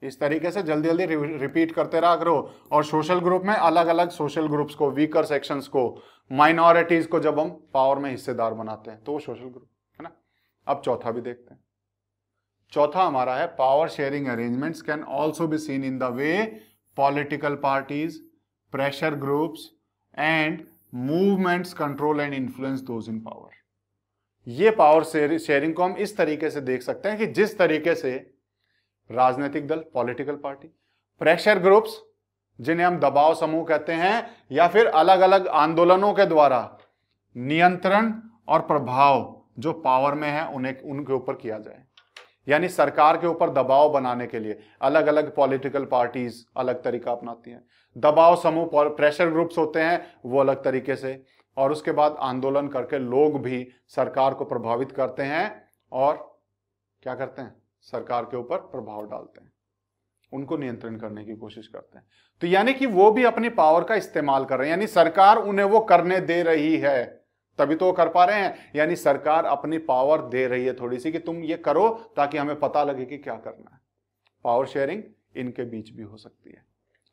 इस तरीके से जल्दी जल्दी रिपीट करते रहा करो। और सोशल ग्रुप में अलग अलग सोशल ग्रुप्स को, वीकर सेक्शंस को, माइनॉरिटीज को जब हम पावर में हिस्सेदार बनाते हैं, तो वो सोशल ग्रुप है ना। अब चौथा भी देखते हैं। चौथा हमारा है power sharing arrangements can also be seen in the way political parties, pressure groups and movements control and influence those in power. ये पावर शेयरिंग को हम इस तरीके से देख सकते हैं कि जिस तरीके से राजनीतिक दल, पॉलिटिकल पार्टी, प्रेशर ग्रुप्स जिन्हें हम दबाव समूह कहते हैं, या फिर अलग अलग आंदोलनों के द्वारा नियंत्रण और प्रभाव जो पावर में है उन्हें उनके ऊपर किया जाए। यानी सरकार के ऊपर दबाव बनाने के लिए अलग अलग पॉलिटिकल पार्टीज अलग तरीका अपनाती हैं, दबाव समूह प्रेशर ग्रुप्स होते हैं वो अलग तरीके से, और उसके बाद आंदोलन करके लोग भी सरकार को प्रभावित करते हैं और क्या करते हैं, सरकार के ऊपर प्रभाव डालते हैं, उनको नियंत्रण करने की कोशिश करते हैं। तो यानी कि वो भी अपनी पावर का इस्तेमाल कर रहे हैं, यानी सरकार उन्हें वो करने दे रही है, तभी तो वो कर पा रहे हैं। यानी सरकार अपनी पावर दे रही है थोड़ी सी कि तुम ये करो ताकि हमें पता लगे कि क्या करना है। पावर शेयरिंग इनके बीच भी हो सकती है,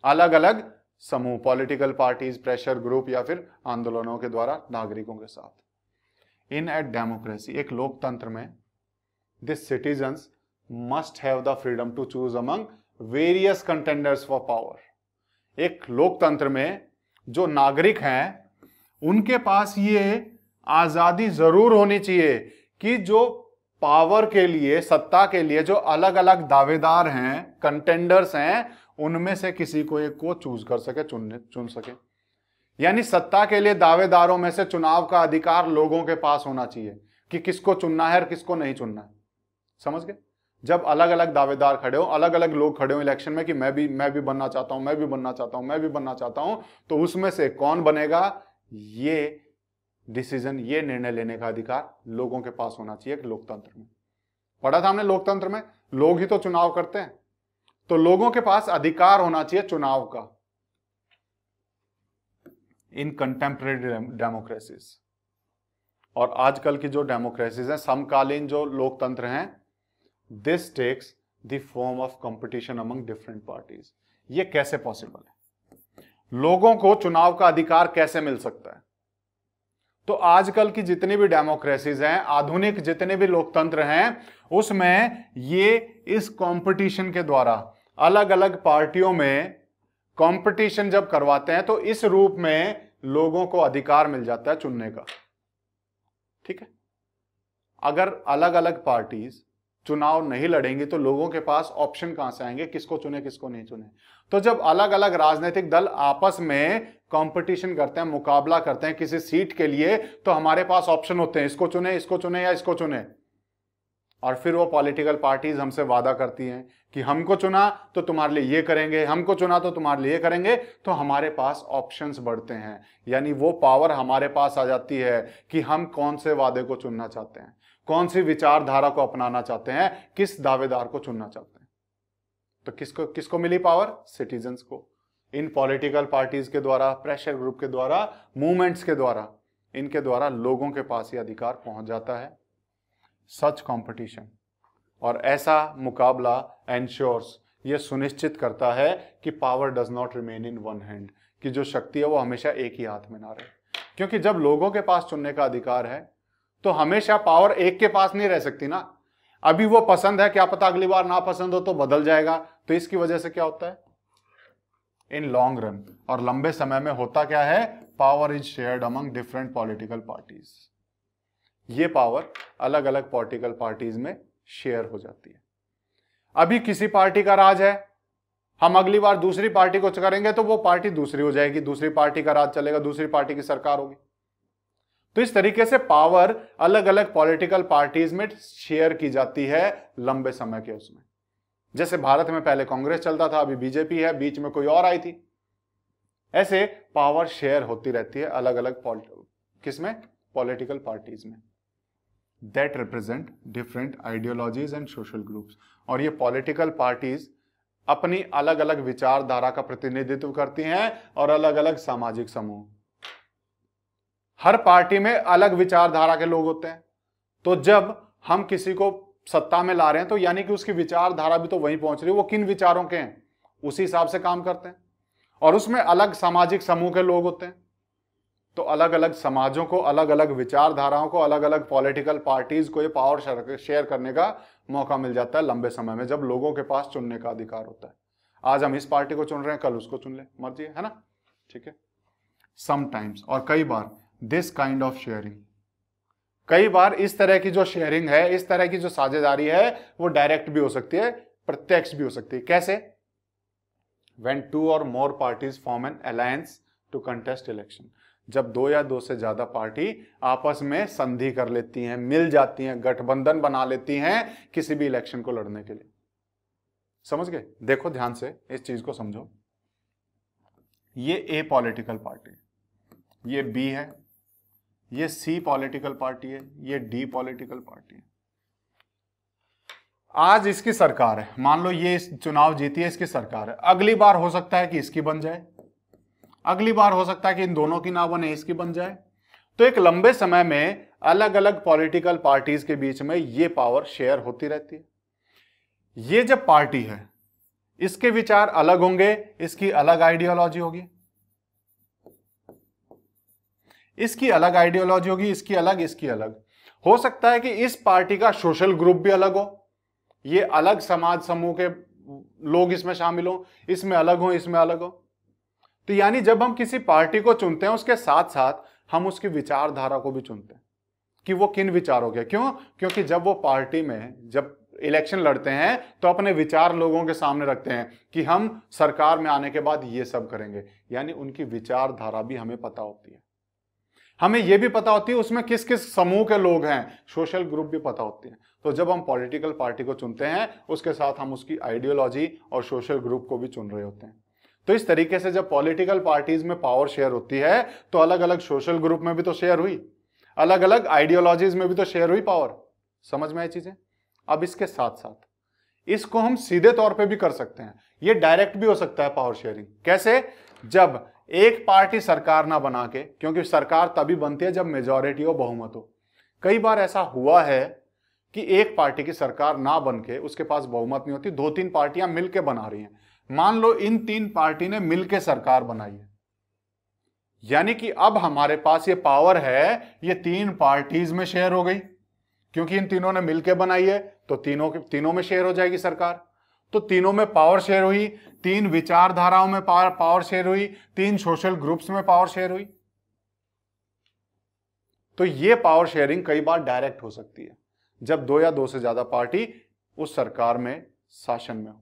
अलग अलग समूह, पॉलिटिकल पार्टीज, प्रेशर ग्रुप या फिर आंदोलनों के द्वारा नागरिकों के साथ। इन ए डेमोक्रेसी, एक लोकतंत्र में, this citizens must have the freedom to choose among various contenders for power. एक लोकतंत्र में जो नागरिक हैं उनके पास ये आजादी जरूर होनी चाहिए कि जो पावर के लिए, सत्ता के लिए जो अलग अलग दावेदार हैं, कंटेंडर्स हैं, उनमें से किसी को एक को चूज कर सके, चुन सके। यानी सत्ता के लिए दावेदारों में से चुनाव का अधिकार लोगों के पास होना चाहिए कि किसको चुनना है और किसको नहीं चुनना है। समझ गए? जब अलग अलग दावेदार खड़े हो, अलग अलग लोग खड़े हो इलेक्शन में कि मैं भी बनना चाहता हूं, मैं भी बनना चाहता हूं, मैं भी बनना चाहता हूं, तो उसमें से कौन बनेगा, ये डिसीजन, ये निर्णय लेने का अधिकार लोगों के पास होना चाहिए। लोकतंत्र में पढ़ा था हमने, लोकतंत्र में लोग ही तो चुनाव करते हैं, तो लोगों के पास अधिकार होना चाहिए चुनाव का। इन कंटेम्परेरी डेमोक्रेसीज, और आजकल की जो डेमोक्रेसीज हैं, समकालीन जो लोकतंत्र हैं, this takes the form of competition among different parties. ये कैसे पॉसिबल है? लोगों को चुनाव का अधिकार कैसे मिल सकता है? तो आजकल की जितनी भी डेमोक्रेसीज हैं, आधुनिक जितने भी लोकतंत्र हैं, उसमें ये इस कंपटीशन के द्वारा अलग अलग पार्टियों में कंपटीशन जब करवाते हैं तो इस रूप में लोगों को अधिकार मिल जाता है चुनने का। ठीक है? अगर अलग अलग पार्टीज चुनाव नहीं लड़ेंगी तो लोगों के पास ऑप्शन कहां से आएंगे, किसको चुने किसको नहीं चुने। तो जब अलग अलग राजनीतिक दल आपस में कंपटीशन करते हैं, मुकाबला करते हैं किसी सीट के लिए, तो हमारे पास ऑप्शन होते हैं, इसको चुने या इसको चुने। और फिर वो पॉलिटिकल पार्टीज हमसे वादा करती हैं कि हमको चुना तो तुम्हारे लिए ये करेंगे, हमको चुना तो तुम्हारे लिए ये करेंगे। तो हमारे पास ऑप्शंस बढ़ते हैं, यानी वो पावर हमारे पास आ जाती है कि हम कौन से वादे को चुनना चाहते हैं, कौन सी विचारधारा को अपनाना चाहते हैं, किस दावेदार को चुनना चाहते हैं। तो किसको किसको मिली पावर? सिटीजन्स को। इन पॉलिटिकल पार्टीज के द्वारा, प्रेशर ग्रुप के द्वारा, मूवमेंट्स के द्वारा, इनके द्वारा लोगों के पास ये अधिकार पहुंच जाता है। सच कंपटीशन और ऐसा मुकाबला एंश्योर्स, ये सुनिश्चित करता है कि power does not remain in one hand, कि जो शक्ति है वो हमेशा एक ही हाथ में ना रहे। क्योंकि जब लोगों के पास चुनने का अधिकार है तो हमेशा पावर एक के पास नहीं रह सकती ना। अभी वो पसंद है, क्या पता अगली बार ना पसंद हो तो बदल जाएगा। तो इसकी वजह से क्या होता है, इन लॉन्ग रन और लंबे समय में होता क्या है, power is shared among different political parties. ये पावर अलग अलग पॉलिटिकल पार्टीज में शेयर हो जाती है। अभी किसी पार्टी का राज है, हम अगली बार दूसरी पार्टी को करेंगे तो वो पार्टी दूसरी हो जाएगी, दूसरी पार्टी का राज चलेगा, दूसरी पार्टी की सरकार होगी। तो इस तरीके से पावर अलग अलग पॉलिटिकल पार्टीज में शेयर की जाती है लंबे समय के उसमें। जैसे भारत में पहले कांग्रेस चलता था, अभी बीजेपी है, बीच में कोई और आई थी। ऐसे पावर शेयर होती रहती है अलग अलग किसमें, पॉलिटिकल पार्टीज में, that represent different ideologies and social groups. और ये पॉलिटिकल पार्टीज अपनी अलग अलग विचारधारा का प्रतिनिधित्व करती हैं और अलग अलग सामाजिक समूह। हर पार्टी में अलग विचारधारा के लोग होते हैं। तो जब हम किसी को सत्ता में ला रहे हैं तो यानी कि उसकी विचारधारा भी तो वहीं पहुंच रही है, वो किन विचारों के हैं उसी हिसाब से काम करते हैं। और उसमें अलग सामाजिक समूह के लोग होते हैं। तो अलग अलग समाजों को, अलग अलग विचारधाराओं को, अलग अलग पॉलिटिकल पार्टीज को ये पावर शेयर करने का मौका मिल जाता है लंबे समय में, जब लोगों के पास चुनने का अधिकार होता है। आज हम इस पार्टी को चुन रहे हैं, कल उसको चुन ले, मर्जी है ना, ठीक है। समटाइम्स, और कई बार, दिस काइंड ऑफ शेयरिंग, कई बार इस तरह की जो शेयरिंग है, इस तरह की जो साझेदारी है, वो डायरेक्ट भी हो सकती है, प्रत्यक्ष भी हो सकती है। कैसे? When 2 or more parties form an alliance to contest election, जब 2 या 2 से ज्यादा पार्टी आपस में संधि कर लेती हैं, मिल जाती हैं, गठबंधन बना लेती हैं किसी भी इलेक्शन को लड़ने के लिए। समझ गए? देखो ध्यान से इस चीज को समझो। ये ए पॉलिटिकल पार्टी, ये बी है, ये सी पॉलिटिकल पार्टी है, ये डी पॉलिटिकल पार्टी है। आज इसकी सरकार है, मान लो ये इस चुनाव जीती है, इसकी सरकार है। अगली बार हो सकता है कि इसकी बन जाए, अगली बार हो सकता है कि इन दोनों की ना बने, इसकी बन जाए। तो एक लंबे समय में अलग अलग पॉलिटिकल पार्टीज के बीच में ये पावर शेयर होती रहती है। ये जब पार्टी है, इसके विचार अलग होंगे, इसकी अलग आइडियोलॉजी होगी, इसकी अलग आइडियोलॉजी होगी, इसकी अलग, इसकी अलग। हो सकता है कि इस पार्टी का सोशल ग्रुप भी अलग हो, ये अलग समाज समूह के लोग इसमें शामिल हो, इसमें अलग हो, इसमें अलग हो। तो यानी जब हम किसी पार्टी को चुनते हैं, उसके साथ साथ हम उसकी विचारधारा को भी चुनते हैं कि वो किन विचारों के। क्यों? क्योंकि जब वो पार्टी में जब इलेक्शन लड़ते हैं तो अपने विचार लोगों के सामने रखते हैं कि हम सरकार में आने के बाद ये सब करेंगे। यानी उनकी विचारधारा भी हमें पता होती है, हमें यह भी पता होती है उसमें किस किस समूह के लोग हैं, सोशल ग्रुप भी पता होती है। तो जब हम पॉलिटिकल पार्टी को चुनते हैं, उसके साथ हम उसकी आइडियोलॉजी और सोशल ग्रुप को भी चुन रहे होते हैं। तो इस तरीके से जब पॉलिटिकल पार्टीज में पावर शेयर होती है तो अलग अलग सोशल ग्रुप में भी तो शेयर हुई, अलग अलग आइडियोलॉजीज में भी तो शेयर हुई पावर। समझ में आई चीजें? अब इसके साथ साथ इसको हम सीधे तौर पे भी कर सकते हैं, ये डायरेक्ट भी हो सकता है पावर शेयरिंग। कैसे? जब एक पार्टी सरकार ना बना के, क्योंकि सरकार तभी बनती है जब मेजॉरिटी हो, बहुमत हो। कई बार ऐसा हुआ है कि एक पार्टी की सरकार ना बन के, उसके पास बहुमत नहीं होती, 2-3 पार्टियां मिलके बना रही हैं। मान लो इन 3 पार्टी ने मिलके सरकार बनाई है, यानी कि अब हमारे पास ये पावर है, ये 3 पार्टीज में शेयर हो गई, क्योंकि इन तीनों ने मिलके बनाई है तो तीनों में शेयर हो जाएगी सरकार। तो तीनों में पावर शेयर हुई, 3 विचारधाराओं में पावर शेयर हुई, 3 सोशल ग्रुप्स में पावर शेयर हुई। तो ये पावर शेयरिंग कई बार डायरेक्ट हो सकती है, जब 2 या 2 से ज्यादा पार्टी उस सरकार में शासन में हो।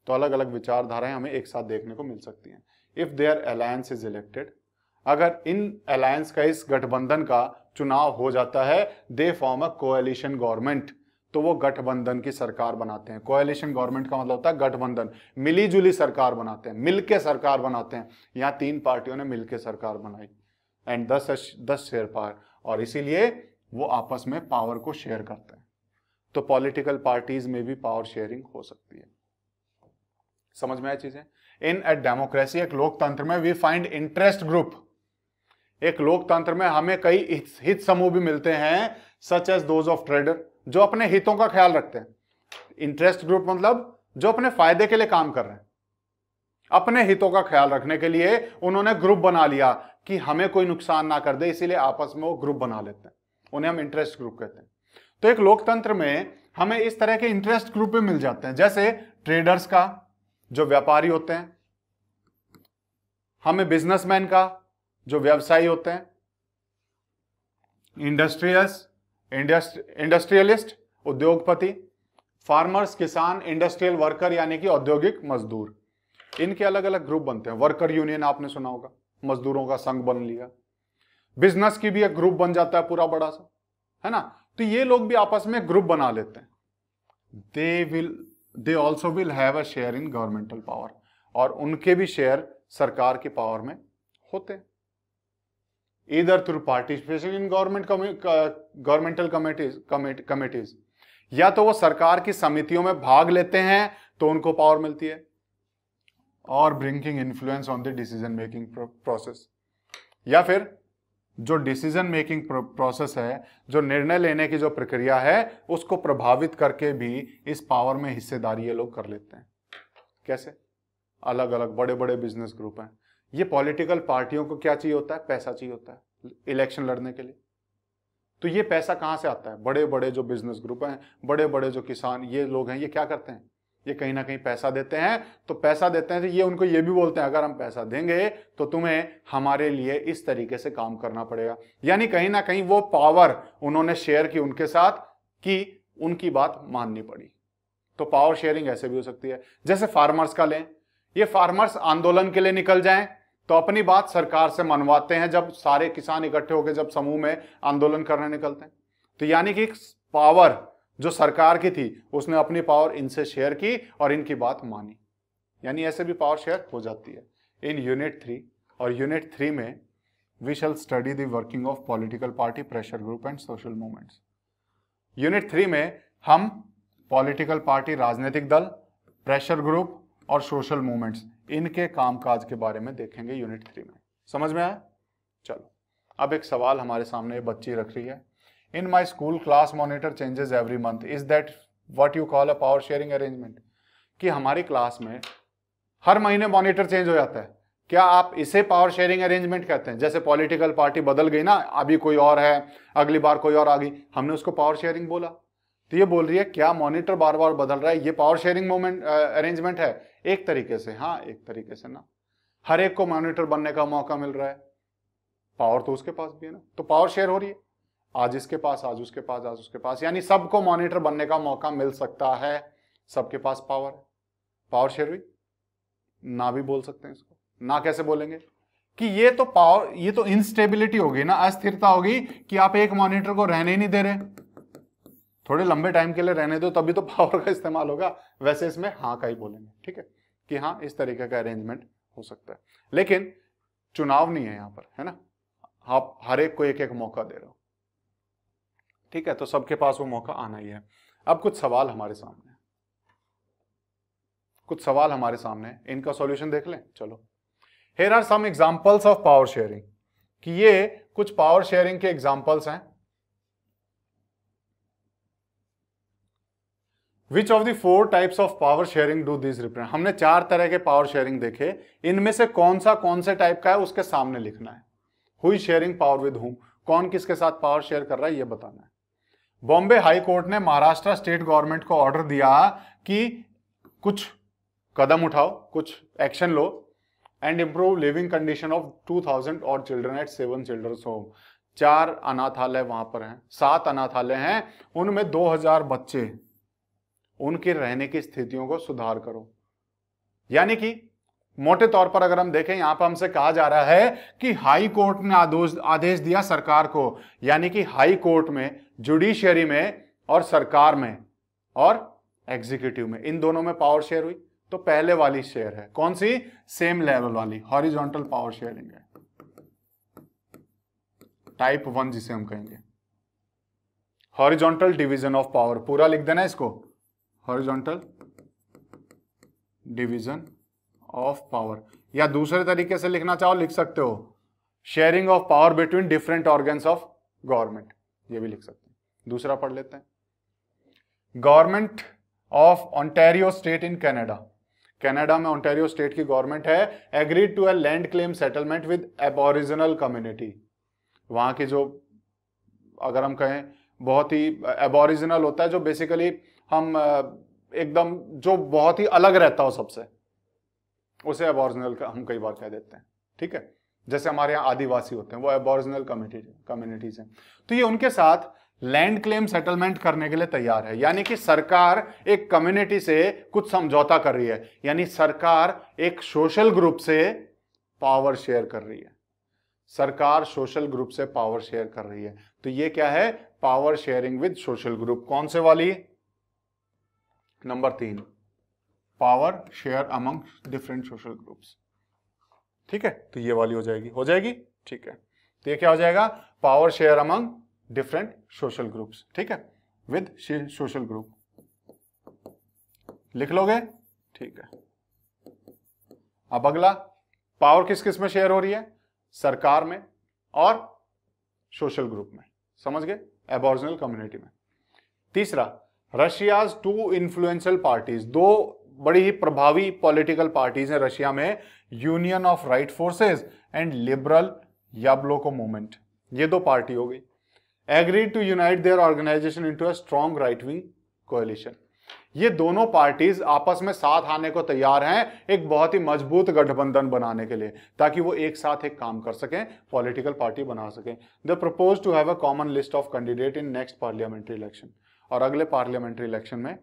तो अलग अलग विचारधाराएं हमें एक साथ देखने को मिल सकती हैं। If their alliance is elected, अगर इन अलायंस का, इस गठबंधन का चुनाव हो जाता है, they form a coalition government, तो वो गठबंधन की सरकार बनाते हैं। कोएलिशन गवर्नमेंट का मतलब होता है गठबंधन, मिली जुली सरकार बनाते हैं, मिलके सरकार बनाते हैं। यहां 3 पार्टियों ने मिलके सरकार बनाई एंड 10 शेयर पावर, और इसीलिए वो आपस में पावर को शेयर करते हैं। तो पॉलिटिकल पार्टीज में भी पावर शेयरिंग हो सकती है। समझ में आया चीजें? इन ए डेमोक्रेसी, एक लोकतंत्र में, वी फाइंड इंटरेस्ट ग्रुप, एक लोकतंत्र में हमें कई हित समूह भी मिलते हैं, such as those of trader, जो अपने हितों का ख्याल रखते हैं। इंटरेस्ट ग्रुप मतलब जो अपने फायदे के लिए काम कर रहे हैं, अपने हितों का ख्याल रखने के लिए उन्होंने ग्रुप बना लिया कि हमें कोई नुकसान ना कर दे, इसीलिए आपस में वो ग्रुप बना लेते हैं, उन्हें हम इंटरेस्ट ग्रुप कहते हैं। तो एक लोकतंत्र में हमें इस तरह के इंटरेस्ट ग्रुप भी मिल जाते हैं, जैसे ट्रेडर्स का, जो व्यापारी होते हैं, हमें बिजनेसमैन का, जो व्यवसायी होते हैं, इंडस्ट्रियलिस्ट, उद्योगपति, फार्मर्स, किसान, इंडस्ट्रियल वर्कर यानी कि औद्योगिक मजदूर, इनके अलग अलग ग्रुप बनते हैं। वर्कर यूनियन आपने सुना होगा, मजदूरों का संघ बन लिया। बिजनेस की भी एक ग्रुप बन जाता है पूरा बड़ा सा, है ना। तो ये लोग भी आपस में ग्रुप बना लेते हैं। They also will have a share in governmental power, और उनके भी शेयर सरकार की पावर में होते हैं। Either through participation in governmental committees, या तो वो सरकार की समितियों में भाग लेते हैं तो उनको पावर मिलती है, और bringing influence on the decision making process, या फिर जो डिसीजन मेकिंग प्रोसेस है, जो निर्णय लेने की जो प्रक्रिया है, उसको प्रभावित करके भी इस पावर में हिस्सेदारी ये लोग कर लेते हैं। कैसे? अलग अलग बड़े बड़े बिजनेस ग्रुप हैं। ये पॉलिटिकल पार्टियों को क्या चाहिए होता है? पैसा चाहिए होता है इलेक्शन लड़ने के लिए। तो ये पैसा कहां से आता है? बड़े बड़े जो बिजनेस ग्रुप हैं, बड़े बड़े जो किसान, ये लोग हैं, ये क्या करते हैं? ये कहीं ना कहीं पैसा देते हैं। तो पैसा देते हैं तो ये उनको ये भी बोलते हैं, अगर हम पैसा देंगे तो तुम्हें हमारे लिए इस तरीके से काम करना पड़ेगा। यानी कहीं ना कहीं वो पावर उन्होंने शेयर की उनके साथ, कि उनकी बात माननी पड़ी। तो पावर शेयरिंग ऐसे भी हो सकती है। जैसे फार्मर्स का लें, ये फार्मर्स आंदोलन के लिए निकल जाएं तो अपनी बात सरकार से मनवाते हैं, जब सारे किसान इकट्ठे होकर जब समूह में आंदोलन करने निकलते हैं। तो यानी कि पावर जो सरकार की थी, उसने अपनी पावर इनसे शेयर की और इनकी बात मानी। यानी ऐसे भी पावर शेयर हो जाती है। इन यूनिट 3, और यूनिट 3 में we shall study the working of political party, pressure group and social movements. Unit 3 में हम पॉलिटिकल पार्टी, राजनीतिक दल, प्रेशर ग्रुप और सोशल मूवमेंट्स, इनके कामकाज के बारे में देखेंगे यूनिट 3 में। समझ में आया? चलो, अब एक सवाल हमारे सामने बच्ची रख रही है। In my school class monitor changes every month, is that what you call a power sharing arrangement? कि हमारी क्लास में हर महीने मॉनिटर चेंज हो जाता है, क्या आप इसे पावर शेयरिंग अरेंजमेंट कहते हैं? जैसे पॉलिटिकल पार्टी बदल गई ना, अभी कोई और है, अगली बार कोई और आ गई, हमने उसको पावर शेयरिंग बोला। तो ये बोल रही है क्या मॉनिटर बार बार बदल रहा है, ये पावर शेयरिंग मोमेंट अरेंजमेंट है? एक तरीके से हाँ, एक तरीके से ना। हर एक को मॉनिटर बनने का मौका मिल रहा है, पावर तो उसके पास भी है ना, तो पावर शेयर हो रही है। आज इसके पास, आज उसके पास, आज उसके पास, यानी सबको मॉनिटर बनने का मौका मिल सकता है, सबके पास पावर है। पावर शेयर हुई ना, भी बोल सकते हैं इसको। ना कैसे बोलेंगे? कि ये तो पावर, ये तो इंस्टेबिलिटी होगी ना, अस्थिरता होगी, कि आप एक मॉनिटर को रहने ही नहीं दे रहे, थोड़े लंबे टाइम के लिए रहने दो, तभी तो पावर का इस्तेमाल होगा। वैसे इसमें हाँ का ही बोलेंगे, ठीक है, कि हाँ इस तरीके का अरेंजमेंट हो सकता है। लेकिन चुनाव नहीं है यहां पर, है ना, आप हर एक को एक एक मौका दे रहे हो, ठीक है, तो सबके पास वो मौका आना ही है। अब कुछ सवाल हमारे सामने, कुछ सवाल हमारे सामने, इनका सॉल्यूशन देख लें। चलो, here are some examples of power sharing, कि ये कुछ पावर शेयरिंग के एग्जांपल्स हैं। Which of the 4 types of power sharing do these represent? हमने 4 तरह के पावर शेयरिंग देखे, इनमें से कौन से टाइप का है उसके सामने लिखना है। Who is sharing power with whom? कौन किसके साथ पावर शेयर कर रहा है ये बताना है। बॉम्बे हाई कोर्ट ने महाराष्ट्र स्टेट गवर्नमेंट को ऑर्डर दिया कि कुछ कदम उठाओ, कुछ action low and improve living condition of 2000 और चिल्ड्रन एट 7 चिल्ड्रंस होम। 4 अनाथालय वहां पर हैं, 7 अनाथालय हैं, उनमें 2000 बच्चे उनके रहने की स्थितियों को सुधार करो। यानी कि मोटे तौर पर अगर हम देखें, यहां पर हमसे कहा जा रहा है कि हाई कोर्ट ने आदेश दिया सरकार को, यानी कि हाई कोर्ट में, जुडिशियरी में और सरकार में और एग्जीक्यूटिव में, इन दोनों में पावर शेयर हुई। तो पहले वाली शेयर है कौन सी? सेम लेवल वाली, हॉरिजॉन्टल पावर शेयरिंग है, टाइप 1 जिसे हम कहेंगे। हॉरिजॉन्टल डिवीजन ऑफ पावर, पूरा लिख देना इसको, हॉरिजॉन्टल डिवीजन ऑफ पावर, या दूसरे तरीके से लिखना चाहो लिख सकते हो, sharing of power between different organs of government, ये भी लिख सकते हैं। दूसरा पढ़ लेते हैं। Government of Ontario state in Canada, Canada में ओंटारियो स्टेट की गवर्नमेंट है, agreed to a land claim settlement with aboriginal community. वहां की जो, अगर हम कहें, बहुत ही एबोरिजिनल होता है, जो बेसिकली हम एकदम जो बहुत ही अलग रहता हो सबसे, उसे एबोरिजिनल का हम कई बार कह देते हैं। ठीक है, जैसे हमारे यहाँ आदिवासी होते हैं, वो एबोरिजिनल कम्युनिटीज हैं। तो ये उनके साथ लैंड क्लेम सेटलमेंट करने के लिए तैयार है, यानी कि सरकार एक कम्युनिटी से कुछ समझौता कर रही है, यानी सरकार एक सोशल ग्रुप से पावर शेयर कर रही है, सरकार सोशल ग्रुप से पावर शेयर कर रही है। तो ये क्या है? Power sharing with social group. कौन से वाली? Number 3, power share among different social groups. ठीक है, तो ये वाली हो जाएगी। ठीक है, तो ये क्या हो जाएगा? Power share among different social groups. ठीक है, विद सोशल ग्रुप लिख लोगे? ठीक है। अब अगला, पावर किस किस में शेयर हो रही है? सरकार में और सोशल ग्रुप में, समझ गए? एबोरिजिनल कम्युनिटी में। तीसरा, रशियाज 2 इन्फ्लुएंशियल पार्टीज, 2 बड़ी ही प्रभावी पॉलिटिकल पार्टीज हैं रशिया में, Union of Right Forces and Liberal Yabloko movement. ये 2 पार्टी हो गई। Agreed to unite their organisation into a strong right wing coalition. ये दोनों पार्टीज आपस में साथ आने को तैयार हैं एक बहुत ही मजबूत गठबंधन बनाने के लिए, ताकि वो एक साथ एक काम कर सकें, पॉलिटिकल पार्टी बना सकें। They propose to have a common list of candidate in next parliamentary election. और अगले पार्लियामेंट्री इलेक्शन में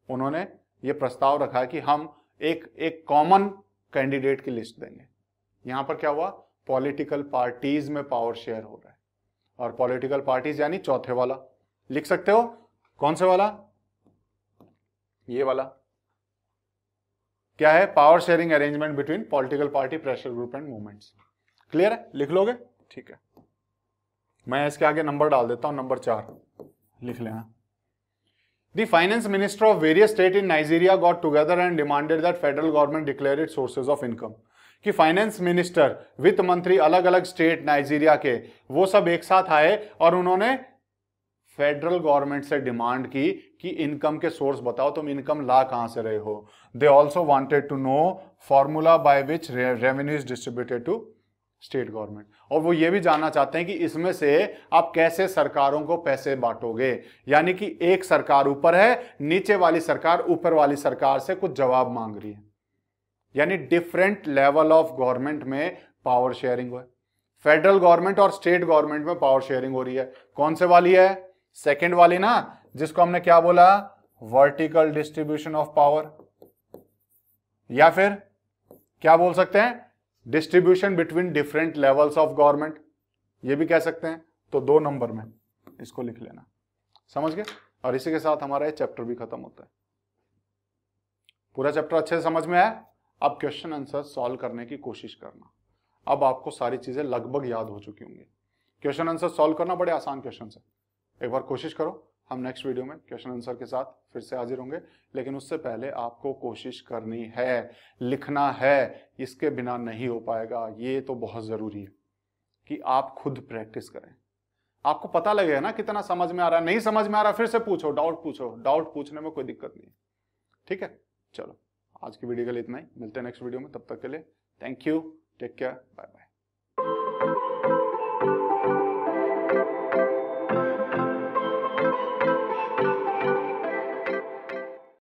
उन्होंने ये प्रस्ताव रखा है कि हम एक कॉमन कैंडिडेट की लिस्ट देंगे। यहां पर क्या हुआ? पॉलिटिकल पार्टीज में पावर शेयर हो रहा है, और पॉलिटिकल पार्टीज यानी चौथे वाला, लिख सकते हो कौन से वाला? ये वाला क्या है? Power sharing arrangement between political party, pressure group and movements. Clear है? लिख लोगे? ठीक है, मैं इसके आगे नंबर डाल देता हूं, नंबर 4 लिख लेना। The finance minister of various states in Nigeria got together and demanded that federal government declare its sources of income. कि फाइनेंस मिनिस्टर, वित्त मंत्री, अलग अलग स्टेट नाइजीरिया के, वो सब एक साथ आए और उन्होंने फेडरल गवर्नमेंट से डिमांड की कि इनकम के सोर्स बताओ, तुम इनकम ला कहां से रहे हो। They also wanted to know formula by which revenue is distributed to state government. और वो ये भी जानना चाहते हैं कि इसमें से आप कैसे सरकारों को पैसे बांटोगे, यानी कि एक सरकार ऊपर है, नीचे वाली सरकार ऊपर वाली सरकार से कुछ जवाब मांग रही है, यानी डिफरेंट लेवल ऑफ गवर्नमेंट में पावर शेयरिंग है। फेडरल गवर्नमेंट और स्टेट गवर्नमेंट में पावर शेयरिंग हो रही है। कौन से वाली है? सेकेंड वाली ना, जिसको हमने क्या बोला? वर्टिकल डिस्ट्रीब्यूशन ऑफ पावर, या फिर क्या बोल सकते हैं? Distribution between different levels of government, ये भी कह सकते हैं। तो 2 नंबर में इसको लिख लेना, समझ गए? और इसी के साथ हमारा ये चैप्टर भी खत्म होता है। पूरा चैप्टर अच्छे से समझ में आया? अब क्वेश्चन आंसर सॉल्व करने की कोशिश करना। अब आपको सारी चीजें लगभग याद हो चुकी होंगी। क्वेश्चन आंसर सॉल्व करना बड़े आसान क्वेश्चन है, एक बार कोशिश करो। हम नेक्स्ट वीडियो में क्वेश्चन आंसर के साथ फिर से हाजिर होंगे, लेकिन उससे पहले आपको कोशिश करनी है, लिखना है, इसके बिना नहीं हो पाएगा। ये तो बहुत जरूरी है कि आप खुद प्रैक्टिस करें। आपको पता लगेगा ना कितना समझ में आ रहा है। नहीं समझ में आ रहा, फिर से पूछो, डाउट पूछो, डाउट पूछने में कोई दिक्कत नहीं है। ठीक है, चलो आज की वीडियो के लिए इतना ही, मिलते हैं नेक्स्ट वीडियो में। तब तक के लिए thank you, take care, bye bye.